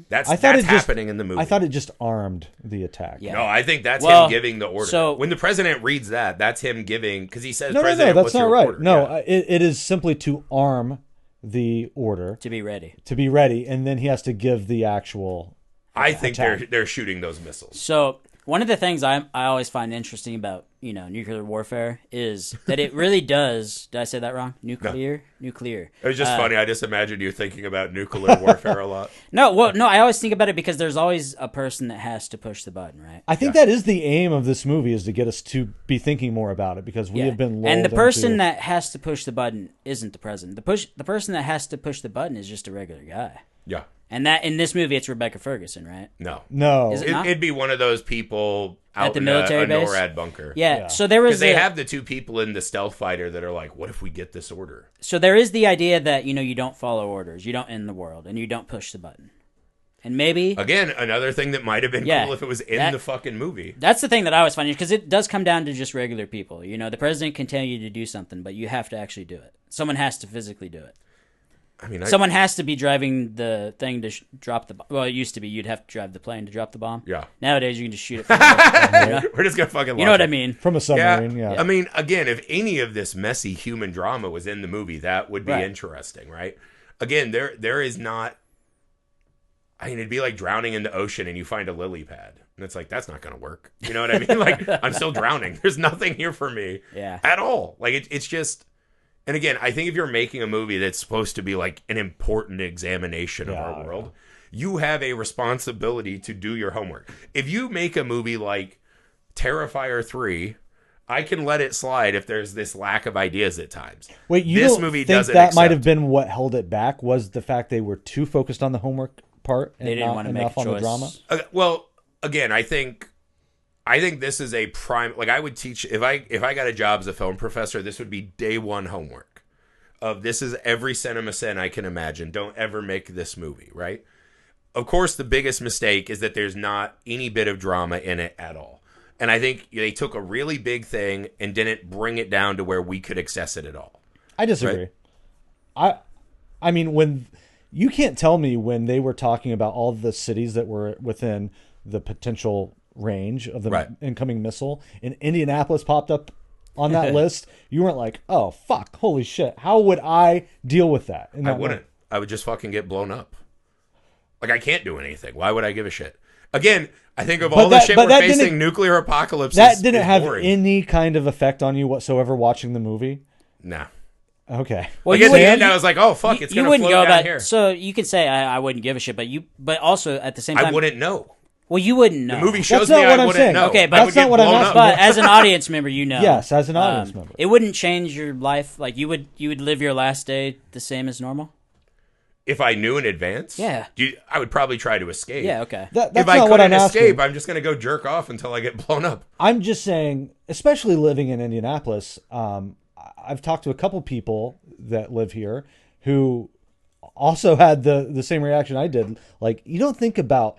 That's happening in the movie. I thought it just armed the attack. Yeah. No, I think that's Well, him giving the order. so- when the president reads that, that's him giving, because he says, No, President, that's what's not your right. order? No, Yeah. it is simply to arm the order To be ready. to be ready, and then he has to give the actual. I think attack. they're shooting those missiles. So one of the things I always find interesting about nuclear warfare is that it really does. Did I say that wrong? Nuclear. It was just funny. I just imagined you thinking about nuclear warfare a lot. No, well, no. I always think about it because there's always a person that has to push the button, right? I think that is the aim of this movie, is to get us to be thinking more about it, because we have been lulled and the person into- that has to push the button isn't the president. The person that has to push the button is just a regular guy. Yeah. And that in this movie, it's Rebecca Ferguson, right? No. No. Is it not? It'd be one of those people out At the in military a base? NORAD bunker. Yeah. So there was Because they have the two people in the stealth fighter that are like, what if we get this order? So there is the idea that you don't follow orders, you don't end the world, and you don't push the button. And maybe Again, another thing that might have been Yeah, cool if it was in the fucking movie. that's the thing that I was finding, because it does come down to just regular people. The president can tell you to do something, but you have to actually do it. Someone has to physically do it. I mean, Someone has to be driving the thing to drop the bomb. Well, it used to be you'd have to drive the plane to drop the bomb. Yeah. Nowadays, you can just shoot it from the we're just gonna fucking. You know launch what I it. mean? From a submarine, yeah. I mean, again, if any of this messy human drama was in the movie, that would be Right. interesting, right? Again, there is not. I mean, it'd be like drowning in the ocean and you find a lily pad, and it's like that's not gonna work. You know what I mean? Like I'm still drowning. There's nothing here for me, Yeah. at all. Like it's just. And again, I think if you're making a movie that's supposed to be like an important examination of our world, you have a responsibility to do your homework. If you make a movie like Terrifier 3, I can let it slide if there's this lack of ideas at times. Wait, you this don't movie think doesn't that might have accept- been what held it back? Was the fact they were too focused on the homework part and They didn't not want to make enough a on the choice. drama? Well, again, I think this is a prime. Like I would teach if I got a job as a film professor, this would be day one homework. Of this is every cinema sin I can imagine. Don't ever make this movie, right? Of course, the biggest mistake is that there's not any bit of drama in it at all. And I think they took a really big thing and didn't bring it down to where we could access it at all. I disagree. I mean, when you can't tell me when they were talking about all the cities that were within the potential range of the Right. incoming missile, and Indianapolis popped up on that list, you weren't like, oh, fuck, holy shit. How would I deal with that? In I that wouldn't. I would just fucking get blown up. Like, I can't do anything. Why would I give a shit? Again, I think of all the shit we're facing, nuclear apocalypse That didn't have boring. any kind of effect on you whatsoever watching the movie? Nah. Okay. Well, Like, at the end, I was like, oh, fuck, it's you going to wouldn't float go down about. here. So you could say I wouldn't give a shit, but also at the same time, I wouldn't know. Well, you wouldn't know. The movie shows That's me not I what I'm wouldn't saying. know. Okay, but I that's would get not what I'm blown asking. up. But as an audience member, you know. Yes, as an audience member. It wouldn't change your life. Like you would live your last day the same as normal. If I knew in advance, Yeah. I would probably try to escape. Yeah. Okay. That's If I not what I'm couldn't escape, asking. I'm just going to go jerk off until I get blown up. I'm just saying, especially living in Indianapolis, I've talked to a couple people that live here who also had the same reaction I did. Like, you don't think about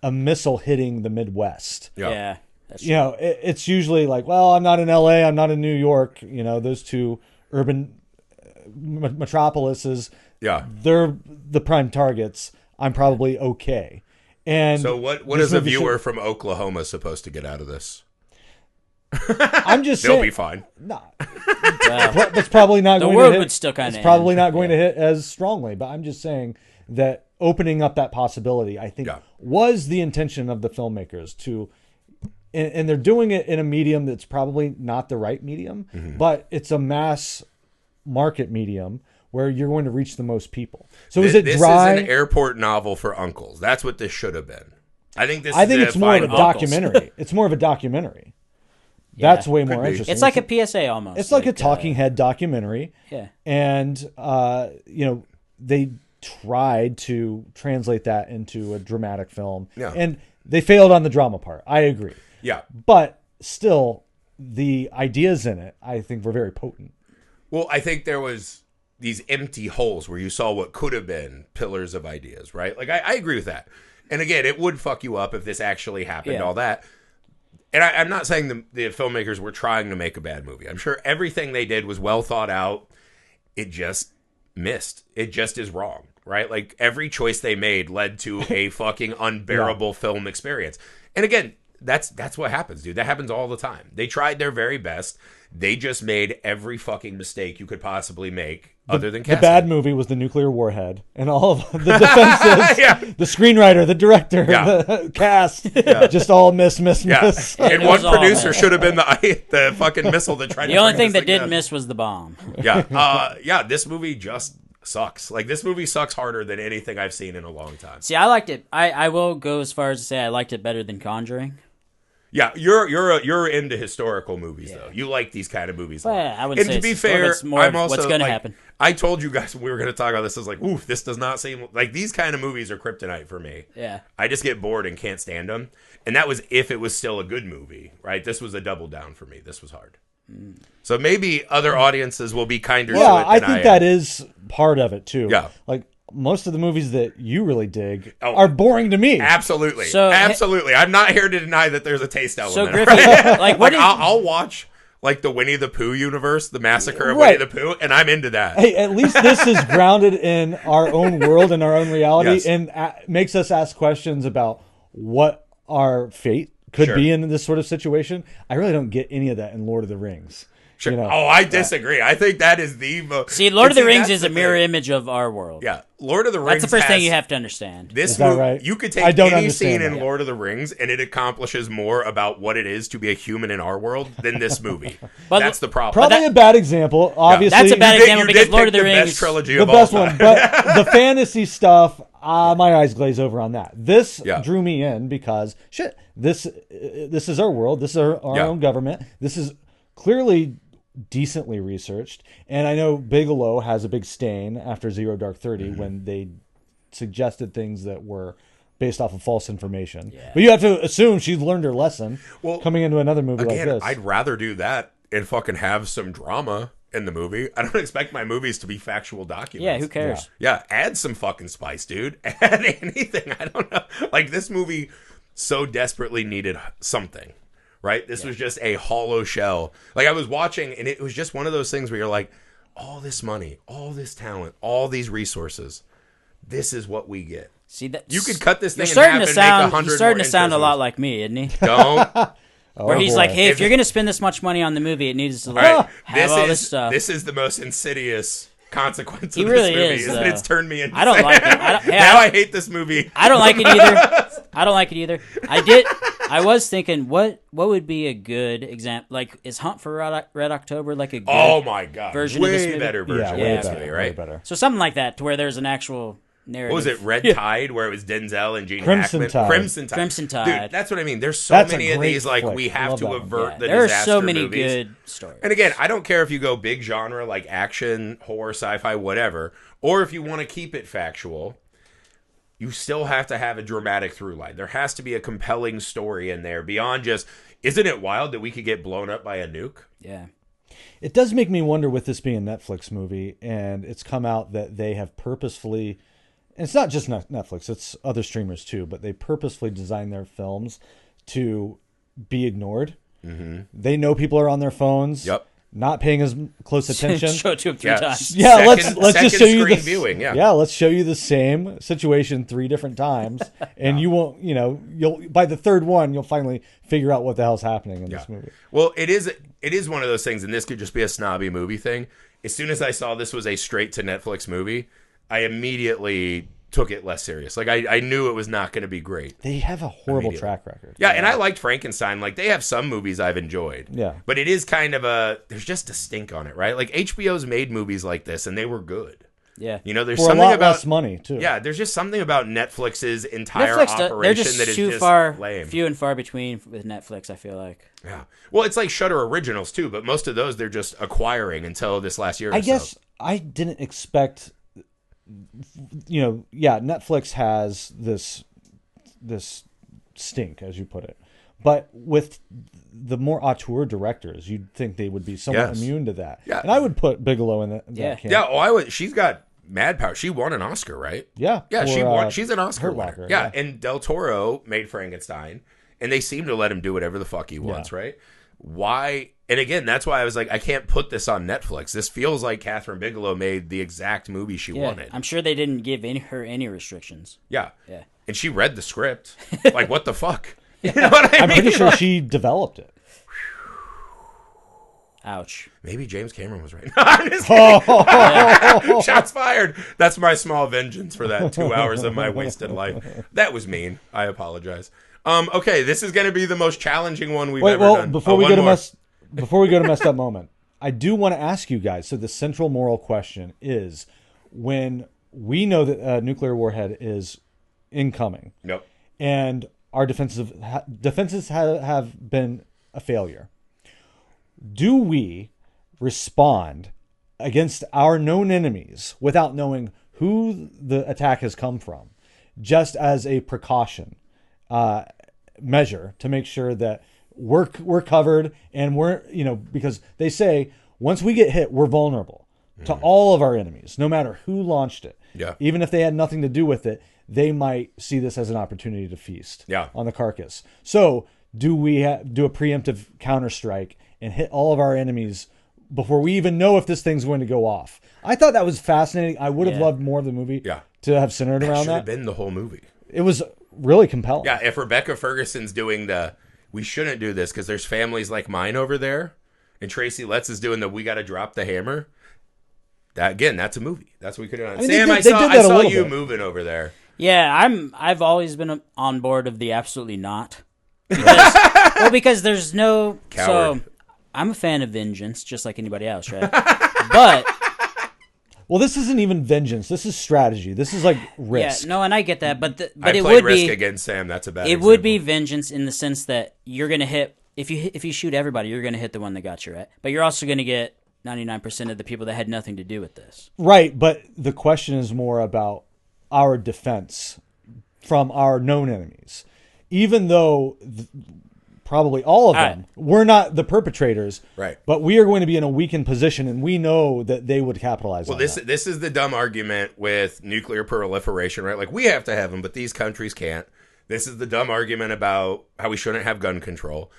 a missile hitting the Midwest. Yeah. That's You know, it's usually like, well, I'm not in LA, I'm not in New York. You know, those two urban metropolises, Yeah. they're the prime targets. I'm probably okay. And So what this is a movie viewer from Oklahoma supposed to get out of this? I'm just They'll saying, be fine. that's probably not The going world to hit. would still kinda It's probably end. not going to hit as strongly. But I'm just saying that opening up that possibility, I think, Yeah. was the intention of the filmmakers to, and they're doing it in a medium that's probably not the right medium, Mm-hmm. but it's a mass market medium where you're going to reach the most people. So is it This dry? is an airport novel for uncles. That's what this should have been. I think this. I think is it's more of a fine- documentary. It's more of a documentary. That's way more be. interesting. It's like a PSA almost. It's like a talking head documentary. Yeah. And, you know, they tried to translate that into a dramatic film. Yeah. And they failed on the drama part. I agree. Yeah. But still, the ideas in it, I think, were very potent. Well, I think there was these empty holes where you saw what could have been pillars of ideas, right? Like, I agree with that. And again, it would fuck you up if this actually happened, Yeah. all that. And I'm not saying the filmmakers were trying to make a bad movie. I'm sure everything they did was well thought out. It just missed. It just is wrong, right? Like, every choice they made led to a fucking unbearable film experience. And again, that's what happens, dude. That happens all the time. They tried their very best. They just made every fucking mistake you could possibly make, other than The casting. bad movie was the nuclear warhead. And all of the defenses, Yeah. the screenwriter, the director, Yeah. the cast, just all miss. Yeah, and It one was all producer bad. should have been the fucking missile that tried. The to only bring thing this that did down. miss was the bomb. Yeah, this movie just sucks. Like, this movie sucks harder than anything I've seen in a long time. See, I liked it. I will go as far as to say I liked it better than Conjuring. Yeah, you're into historical movies though. You like these kind of movies. Well, I wouldn't and say to be it's fair, it's more I'm of also what's going to like, happen. I told you guys when we were going to talk about this. I was like, oof, this does not seem like these kind of movies are kryptonite for me. Yeah. I just get bored and can't stand them. And that was if it was still a good movie, right? This was a double down for me. This was hard. So maybe other audiences will be kinder to it than I think that is part of it too. Yeah. Like most of the movies that you really dig are boring to me. Absolutely. So- absolutely. I'm not here to deny that there's a taste element. So Griffin, like what Like is, I'll watch like the Winnie the Pooh universe, the massacre of Right. Winnie the Pooh, and I'm into that. Hey, at least this is grounded in our own world and our own reality, Yes. and makes us ask questions about what our fate could Sure. be in this sort of situation. I really don't get any of that in Lord of the Rings. Sure. You know, Oh, I disagree. I think that is the most. see, Lord of the Rings that's is a the mirror thing. image of our world. Yeah, Lord of the Rings. That's the first thing has you have to understand. This Is that movie, right? you could I take don't any understand scene in that. Lord of the Rings, and it accomplishes more about what it is to be a human in our world than this movie. But- That's the problem. probably a bad example. Obviously, That's a bad You did- example you because did Lord pick of the Rings, best trilogy the of best all one, time. but the fantasy stuff, my eyes glaze over on that. This Yeah. drew me in because shit, this is our world. This is our Yeah. own government. This is clearly decently researched, and I know Bigelow has a big stain after Zero Dark 30 Mm-hmm. when they suggested things that were based off of false information. But you have to assume she's learned her lesson coming into another movie Again, like this. I'd rather do that and fucking have some drama in the movie. I don't expect my movies to be factual documents. yeah, who cares? Yeah, add some fucking spice, dude. Add anything. I don't know. Like, this movie so desperately needed something, right? This was just a hollow shell. Like, I was watching, and it was just one of those things where you're like, all this money, all this talent, all these resources, this is what we get. See that You could cut this thing You're in starting half to and sound. make 100 He's starting more to sound a intros. lot like me, isn't he? Don't. Where he's boy. like, hey, if you're gonna spend this much money on the movie, it needs to like Right. have all this stuff. This is the most insidious consequence He of really this movie. is, Is that though. it's turned me into. I don't like it. Now I hate this movie. I don't like it either. I don't like it either. I was thinking, what would be a good example? Like, is Hunt for Red October like a good Oh my god! version way of this movie? better version. yeah, of way this better, movie, way right? better. So something like that, to where there's an actual narrative. What was it? Red Tide, where it was Denzel and Gene Crimson Hackman. Tide. Crimson Tide. Dude, that's what I mean. There's so That's a many of great these. Like flick. we I have love to that one. avert the there are disaster so many movies. good stories. And again, I don't care if you go big genre like action, horror, sci-fi, whatever, or if you want to keep it factual. You still have to have a dramatic through line. There has to be a compelling story in there beyond just, isn't it wild that we could get blown up by a nuke? Yeah. It does make me wonder with this being a Netflix movie, and it's come out that they have purposefully, and it's not just Netflix, it's other streamers too, but they purposefully design their films to be ignored. Mm-hmm. They know people are on their phones, Yep. not paying as close attention. Show it to him three Yeah. times. Yeah, Second- let's just show second you screen the viewing, yeah. let's show you the same situation 3 different times, and you won't. You'll by the third one, you'll finally figure out what the hell's happening in this movie. Well, it is one of those things, and this could just be a snobby movie thing. As soon as I saw this was a straight to Netflix movie, I immediately took it less serious. Like I knew it was not going to be great. They have a horrible Immediately. track record. Yeah, and I liked Frankenstein. Like they have some movies I've enjoyed. Yeah. But it is kind of there's just a stink on it, right? Like HBO's made movies like this and they were good. Yeah. You know, there's For a something lot about less money too. Yeah, there's just something about Netflix's entire Netflix, they're operation just that is too just far, lame. few and far between with Netflix. I feel like. Yeah. Well, it's like Shudder Originals too, but most of those they're just acquiring until this last year. I or guess so. I didn't expect. Netflix has this stink, as you put it, but with the more auteur directors, you'd think they would be somewhat Yes. immune to that. Yeah. And I would put Bigelow in that Yeah. camp. Yeah. She's got mad power. She won an Oscar, right? Yeah. Yeah, she for, won. She's an Oscar Hurt winner. Locker, Yeah, and Del Toro made Frankenstein, and they seem to let him do whatever the fuck he wants, right? Why? And again, that's why I was like, I can't put this on Netflix. This feels like Kathryn Bigelow made the exact movie she Yeah, wanted. I'm sure they didn't give her any restrictions. Yeah. Yeah. And she read the script. Like, what the fuck? You know what I I'm mean? pretty sure she developed it. Ouch. Maybe James Cameron was right. No, I'm just kidding. Shots fired. That's my small vengeance for that 2 hours of my wasted life. That was mean. I apologize. Okay, this is going to be the most challenging one we've ever done. Before we go to messed up moment, I do want to ask you guys. So the central moral question is: when we know that a nuclear warhead is incoming, Nope. and our defenses have been a failure. Do we respond against our known enemies without knowing who the attack has come from, just as a precaution measure to make sure that we're covered and because they say once we get hit, we're vulnerable to all of our enemies, no matter who launched it. Yeah. Even if they had nothing to do with it, they might see this as an opportunity to feast on the carcass. So do we do a preemptive counterstrike and hit all of our enemies before we even know if this thing's going to go off? I thought that was fascinating. I would have loved more of the movie to have centered around should have that. been the whole movie. It was really compelling. Yeah, if Rebecca Ferguson's doing we shouldn't do this because there's families like mine over there, and Tracy Letts is doing we got to drop the hammer. That's a movie. That's what we could have done. Sam, I saw you moving over there. Yeah, I've always been on board of the absolutely not. Because there's no Coward. So I'm a fan of vengeance, just like anybody else, right? But well, this isn't even vengeance. This is strategy. This is like risk. Yeah, no, and I get that, but I it played would Risk be against Sam. That's a bad. It would be vengeance in the sense that you're gonna hit if you shoot everybody, you're gonna hit the one that got you, right? But you're also gonna get 99% of the people that had nothing to do with this. Right, but the question is more about our defense from our known enemies. Even though probably all of them, we're not the perpetrators, right? But we are going to be in a weakened position, and we know that they would capitalize on that. This is the dumb argument with nuclear proliferation, right? Like, we have to have them, but these countries can't. This is the dumb argument about how we shouldn't have gun control.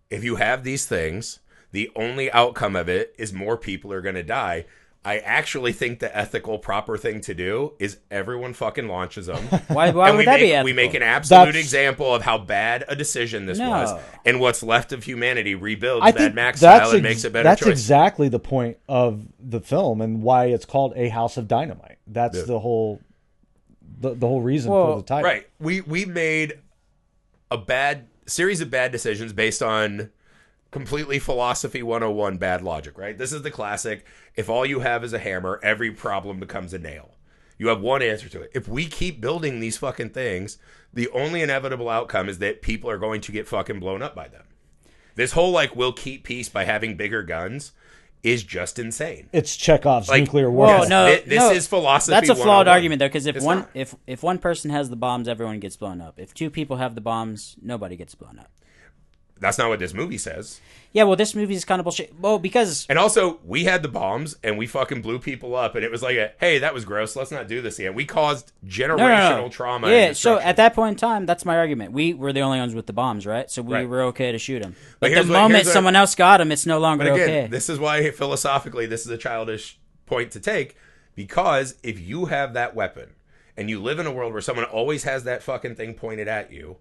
If you have these things, the only outcome of it is more people are going to die. I actually think the ethical, proper thing to do is everyone fucking launches them. Why would that be ethical? We make an absolute example of how bad a decision this was, and what's left of humanity rebuilds Mad Max style and makes a better choice. That's exactly the point of the film and why it's called A House of Dynamite. That's the whole reason for the title. Right. We made a series of bad decisions based on completely philosophy 101 bad logic, right? This is the classic. If all you have is a hammer, every problem becomes a nail. You have one answer to it. If we keep building these fucking things, the only inevitable outcome is that people are going to get fucking blown up by them. This whole, we'll keep peace by having bigger guns is just insane. It's Chekhov's nuclear warfare. This is philosophy. That's a flawed 101. argument, though, because if one person has the bombs, everyone gets blown up. If two people have the bombs, nobody gets blown up. That's not what this movie says. Yeah, well, this movie is kind of bullshit. Well, because... And also, we had the bombs, and we fucking blew people up, and it was like, hey, that was gross, let's not do this again. We caused generational trauma. Yeah, so at that point in time, that's my argument. We were the only ones with the bombs, right? So we were okay to shoot them. But the moment someone else got them, it's no longer okay. This is why, philosophically, this is a childish point to take, because if you have that weapon, and you live in a world where someone always has that fucking thing pointed at you,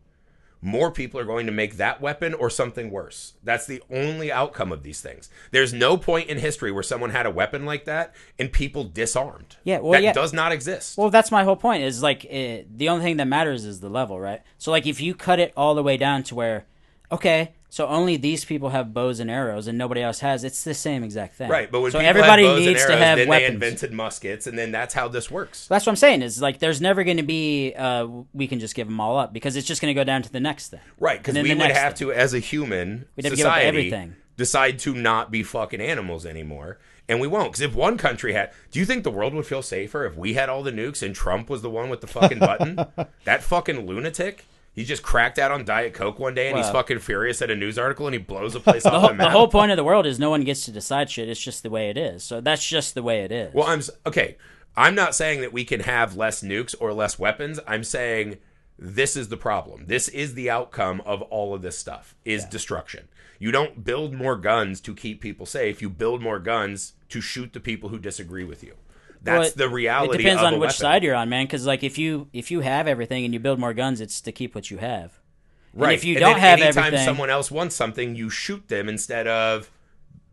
more people are going to make that weapon or something worse. That's the only outcome of these things. There's no point in history where someone had a weapon like that and people disarmed. Yeah, well, that does not exist. Well, that's my whole point. Is the only thing that matters is the level, right? So, if you cut it all the way down to where, okay, so only these people have bows and arrows and nobody else has. It's the same exact thing. Right, but when so people everybody have bows needs and arrows, to have then weapons. they invented muskets, and then that's how this works. That's what I'm saying. Is there's never going to be we can just give them all up because it's just going to go down to the next thing. Right, because we would have to, as a human society, everything. Decide to not be fucking animals anymore, and we won't. Because if one country had, do you think the world would feel safer if we had all the nukes and Trump was the one with the fucking button? That fucking lunatic. He just cracked out on Diet Coke one day, and he's fucking furious at a news article, and he blows a place off the map. The whole point of the world is no one gets to decide shit. It's just the way it is. So that's just the way it is. Well, I'm not saying that we can have less nukes or less weapons. I'm saying this is the problem. This is the outcome of all of this stuff, is destruction. You don't build more guns to keep people safe. You build more guns to shoot the people who disagree with you. That's the reality. It depends of on a which weapon. side you're on, man. Because if you have everything and you build more guns, it's to keep what you have. Right. And if you don't have anytime everything, someone else wants something, you shoot them instead of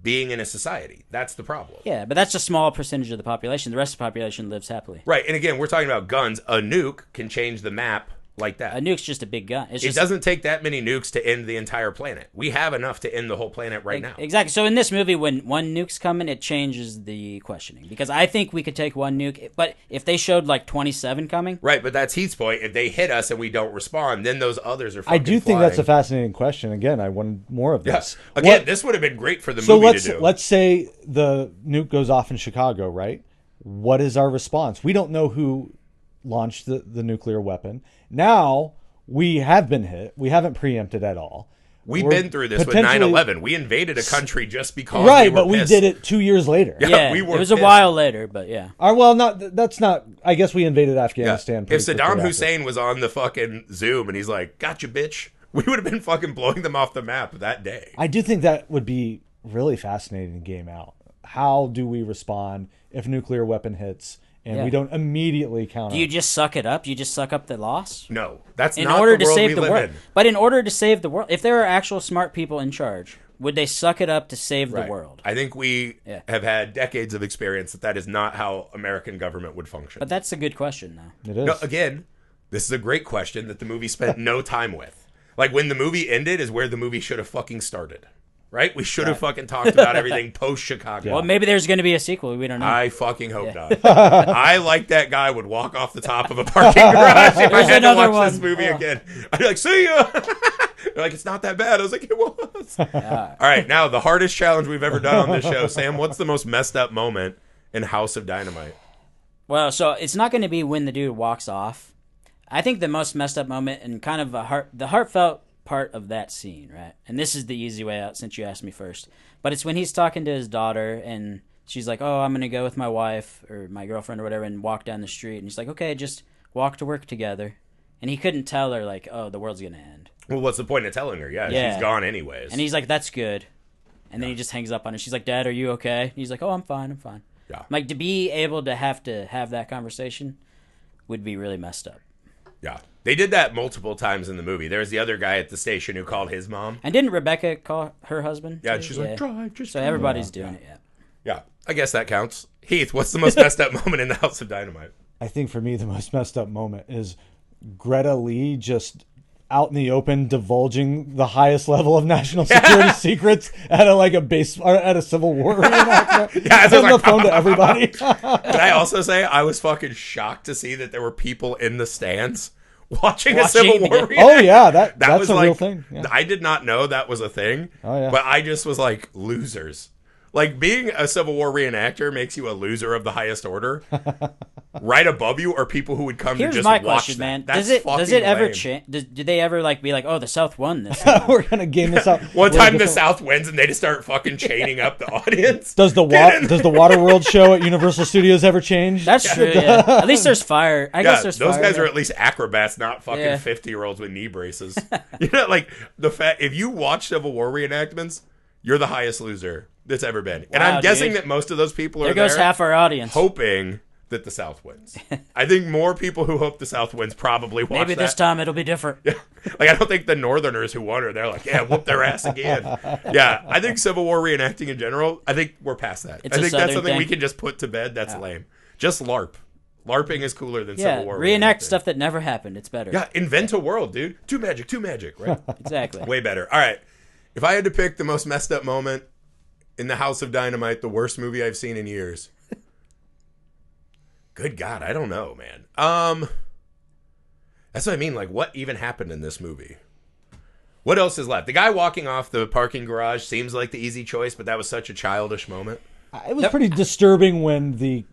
being in a society. That's the problem. Yeah, but that's a small percentage of the population. The rest of the population lives happily. Right. And again, we're talking about guns. A nuke can change the map like that. A nuke's just a big gun. It's It just, doesn't take that many nukes to end the entire planet. We have enough to end the whole planet right now. Exactly. So in this movie, when one nuke's coming, it changes the questioning. Because I think we could take one nuke, but if they showed like 27 coming... Right, but that's Heath's point. If they hit us and we don't respond, then those others are fucking I do think that's a flying. fascinating question. Again, I wanted more of this. Yeah. Again, this would have been great for the So movie to do. let's say the nuke goes off in Chicago, right? What is our response? We don't know who launched the nuclear weapon. Now we have been hit. We haven't preempted at all. We've been through this with potentially- 9/11. We invaded a country just because Right, we were but we pissed. did it 2 years later. Yeah, we were it was a pissed. while later, but yeah. Well, that's not. I guess we invaded Yeah. Afghanistan. If pretty quickly Saddam after. Hussein was on the fucking Zoom and he's like, "Gotcha, bitch," we would have been fucking blowing them off the map that day. I do think that would be really fascinating to game out. How do we respond if a nuclear weapon hits and Yeah. we don't immediately counter? Do you just suck it up? You just suck up the loss? No, that's In not order the to world save we the live world. in. But in order to save the world, if there are actual smart people in charge, would they suck it up to save Right. the world? I think we Yeah. have had decades of experience that is not how American government would function. But that's a good question, though. It is. No, again, this is a great question that the movie spent no time with. Like, when the movie ended is where the movie should have fucking started. Right? We should have fucking talked about everything post-Chicago. Well, maybe there's going to be a sequel. We don't know. I fucking hope not. I, like that guy, would walk off the top of a parking garage if I There's had to another watch this one. movie again. I'd be like, see ya! They're like, it's not that bad. I was like, it was. All right, now, the hardest challenge we've ever done on this show. Sam, what's the most messed up moment in House of Dynamite? Well, so it's not going to be when the dude walks off. I think the most messed up moment and kind of the heartfelt part of that scene, right? And this is the easy way out since you asked me first. But it's when he's talking to his daughter and she's like, "Oh, I'm going to go with my wife or my girlfriend or whatever and walk down the street." And he's like, "Okay, just walk to work together." And he couldn't tell her like, "Oh, the world's going to end." Well, what's the point of telling her? Yeah, Yeah. she's gone anyways. And he's like, "That's good." And then he just hangs up on her. She's like, "Dad, are you okay?" And he's like, "Oh, I'm fine. I'm fine." Yeah. Like, to be able to have that conversation would be really messed up. Yeah. They did that multiple times in the movie. There was the other guy at the station who called his mom. And didn't Rebecca call her husband? Yeah, too? and she's like, drive, just So drive. everybody's doing it, yeah. Yeah, I guess that counts. Heath, what's the most messed up moment in the House of Dynamite? I think for me the most messed up moment is Greta Lee just out in the open divulging the highest level of national security secrets at a Civil War reenactment. Yeah, it's on like- the phone to everybody. Can I also say I was fucking shocked to see that there were people in the stands watching a Civil War yeah. reenactment. Oh yeah, that's was a like, real thing. Yeah. I did not know that was a thing. Oh, yeah. But I just was like, losers. Like, being a Civil War reenactor makes you a loser of the highest order. Right above you are people who would come Here's to just my watch question, that. man. That's Does it ever lame. change? Do they ever be like, "Oh, the South won this"? time?" We're gonna game this out. One We're time the different- South wins and they just start fucking chaining up the audience. Does the Waterworld show at Universal Studios ever change? That's true. Yeah. At least there's fire. I Yeah, guess there's those fire. guys yeah. are at least acrobats, not fucking Yeah. 50-year-olds with knee braces. You know, like, the fact, if you watch Civil War reenactments, you're the highest loser that's ever been. And Wow, I'm guessing dude. that most of those people are There goes there half our audience. hoping that the South wins. I think more people who hope the South wins probably watch Maybe that. this time it'll be different. Like, I don't think the Northerners who won are there like, yeah, whoop their ass again. Yeah, I think Civil War reenacting in general, I think we're past that. It's I a think that's Southern something we thing. can just put to bed. That's lame. Just LARP. LARPing is cooler than Yeah, Civil War reenact reenacting. stuff that never happened. It's better. Yeah, invent a world, dude. Too magic, right? Exactly. Way better. All right. If I had to pick the most messed up moment in the House of Dynamite, the worst movie I've seen in years. Good God, I don't know, man. That's what I mean. Like, what even happened in this movie? What else is left? The guy walking off the parking garage seems like the easy choice, but that was such a childish moment. It was pretty disturbing when the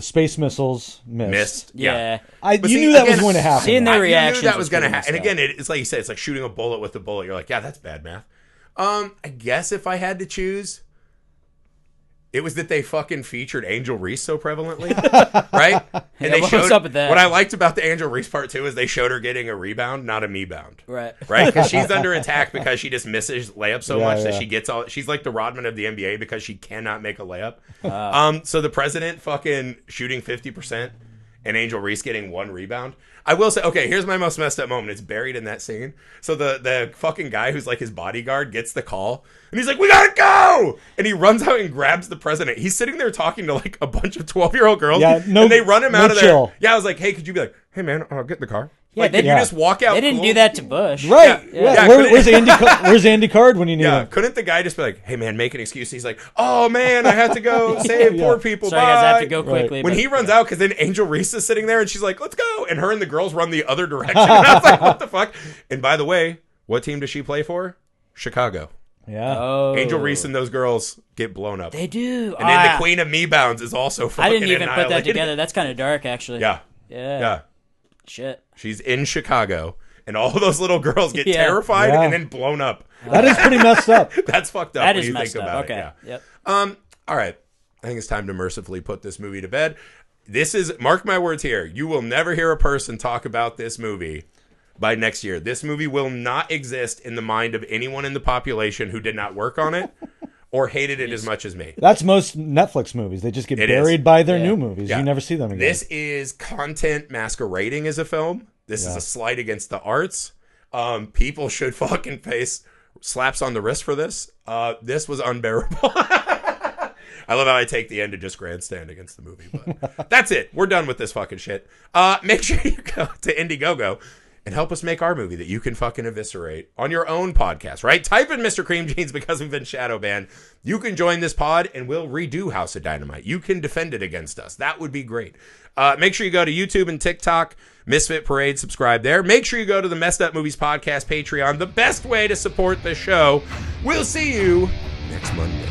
space missiles missed. Yeah. You But see, knew that was again, going to happen. seeing their You knew reactions that was was going to pretty happen. And messed again, it's like you said, it's like shooting a bullet with a bullet. You're like, yeah, that's bad math. I guess if I had to choose, it was that they fucking featured Angel Reese so prevalently, right? And Yeah, what's up with that? What I liked about the Angel Reese part too is they showed her getting a rebound, not a me bound. Right. Right? Because she's under attack because she just misses layups so Yeah, much that yeah. she gets all. She's like the Rodman of the NBA because she cannot make a layup. So the president fucking shooting 50% and Angel Reese getting one rebound. I will say, okay, here's my most messed up moment. It's buried in that scene. So the fucking guy who's like his bodyguard gets the call and he's like, "We gotta go!" And he runs out and grabs the president. He's sitting there talking to like a bunch of 12-year-old girls. Yeah, no- and they run him no out of chill. there. Yeah, I was like, hey, could you be like, "Hey man, get in the car." Yeah, Like, they- can you Yeah. just walk out? They didn't cool? do that to Bush. Right. Yeah. Yeah. Yeah, Where's Andy? Where's Andy Card when you need Yeah, him? couldn't the guy just be like, "Hey man, make an excuse"? He's like, "Oh man, I have to go save Yeah. poor people." Sorry, guys, I have to Bye." go quickly. When but- he runs out, because then Angel Reese is sitting there and she's like, "Let's go," and her and the girls run the other direction. And I was like, "What the fuck?" And by the way, what team does she play for? Chicago. Yeah. Oh, Angel Reese and those girls get blown up. They do. And then the Queen of Me Bounds is also fucking I didn't even put that annihilated. together. That's kind of dark, actually. Yeah, Yeah. yeah. Shit. She's in Chicago, and all those little girls get Yeah. terrified Yeah. and then blown up. That is pretty messed up. That's fucked up That when is you messed think up. about Okay. it. Yeah. Yep. All right. I think it's time to mercifully put this movie to bed. This is, mark my words here, you will never hear a person talk about this movie by next year. This movie will not exist in the mind of anyone in the population who did not work on it or hated it as much as me. That's most Netflix movies. They just get It buried is. by their Yeah. new movies. Yeah. You never see them again. This is content masquerading as a film. This is a slight against the arts. People should fucking face slaps on the wrist for this. This was unbearable. I love how I take the end to just grandstand against the movie, but that's it. We're done with this fucking shit. Make sure you go to Indiegogo and help us make our movie that you can fucking eviscerate on your own podcast, right? Type in Mr. Cream Jeans because we've been shadow banned. You can join this pod and we'll redo House of Dynamite. You can defend it against us. That would be great. Make sure you go to YouTube and TikTok, Misfit Parade, subscribe there. Make sure you go to the Messed Up Movies Podcast Patreon, the best way to support the show. We'll see you next Monday.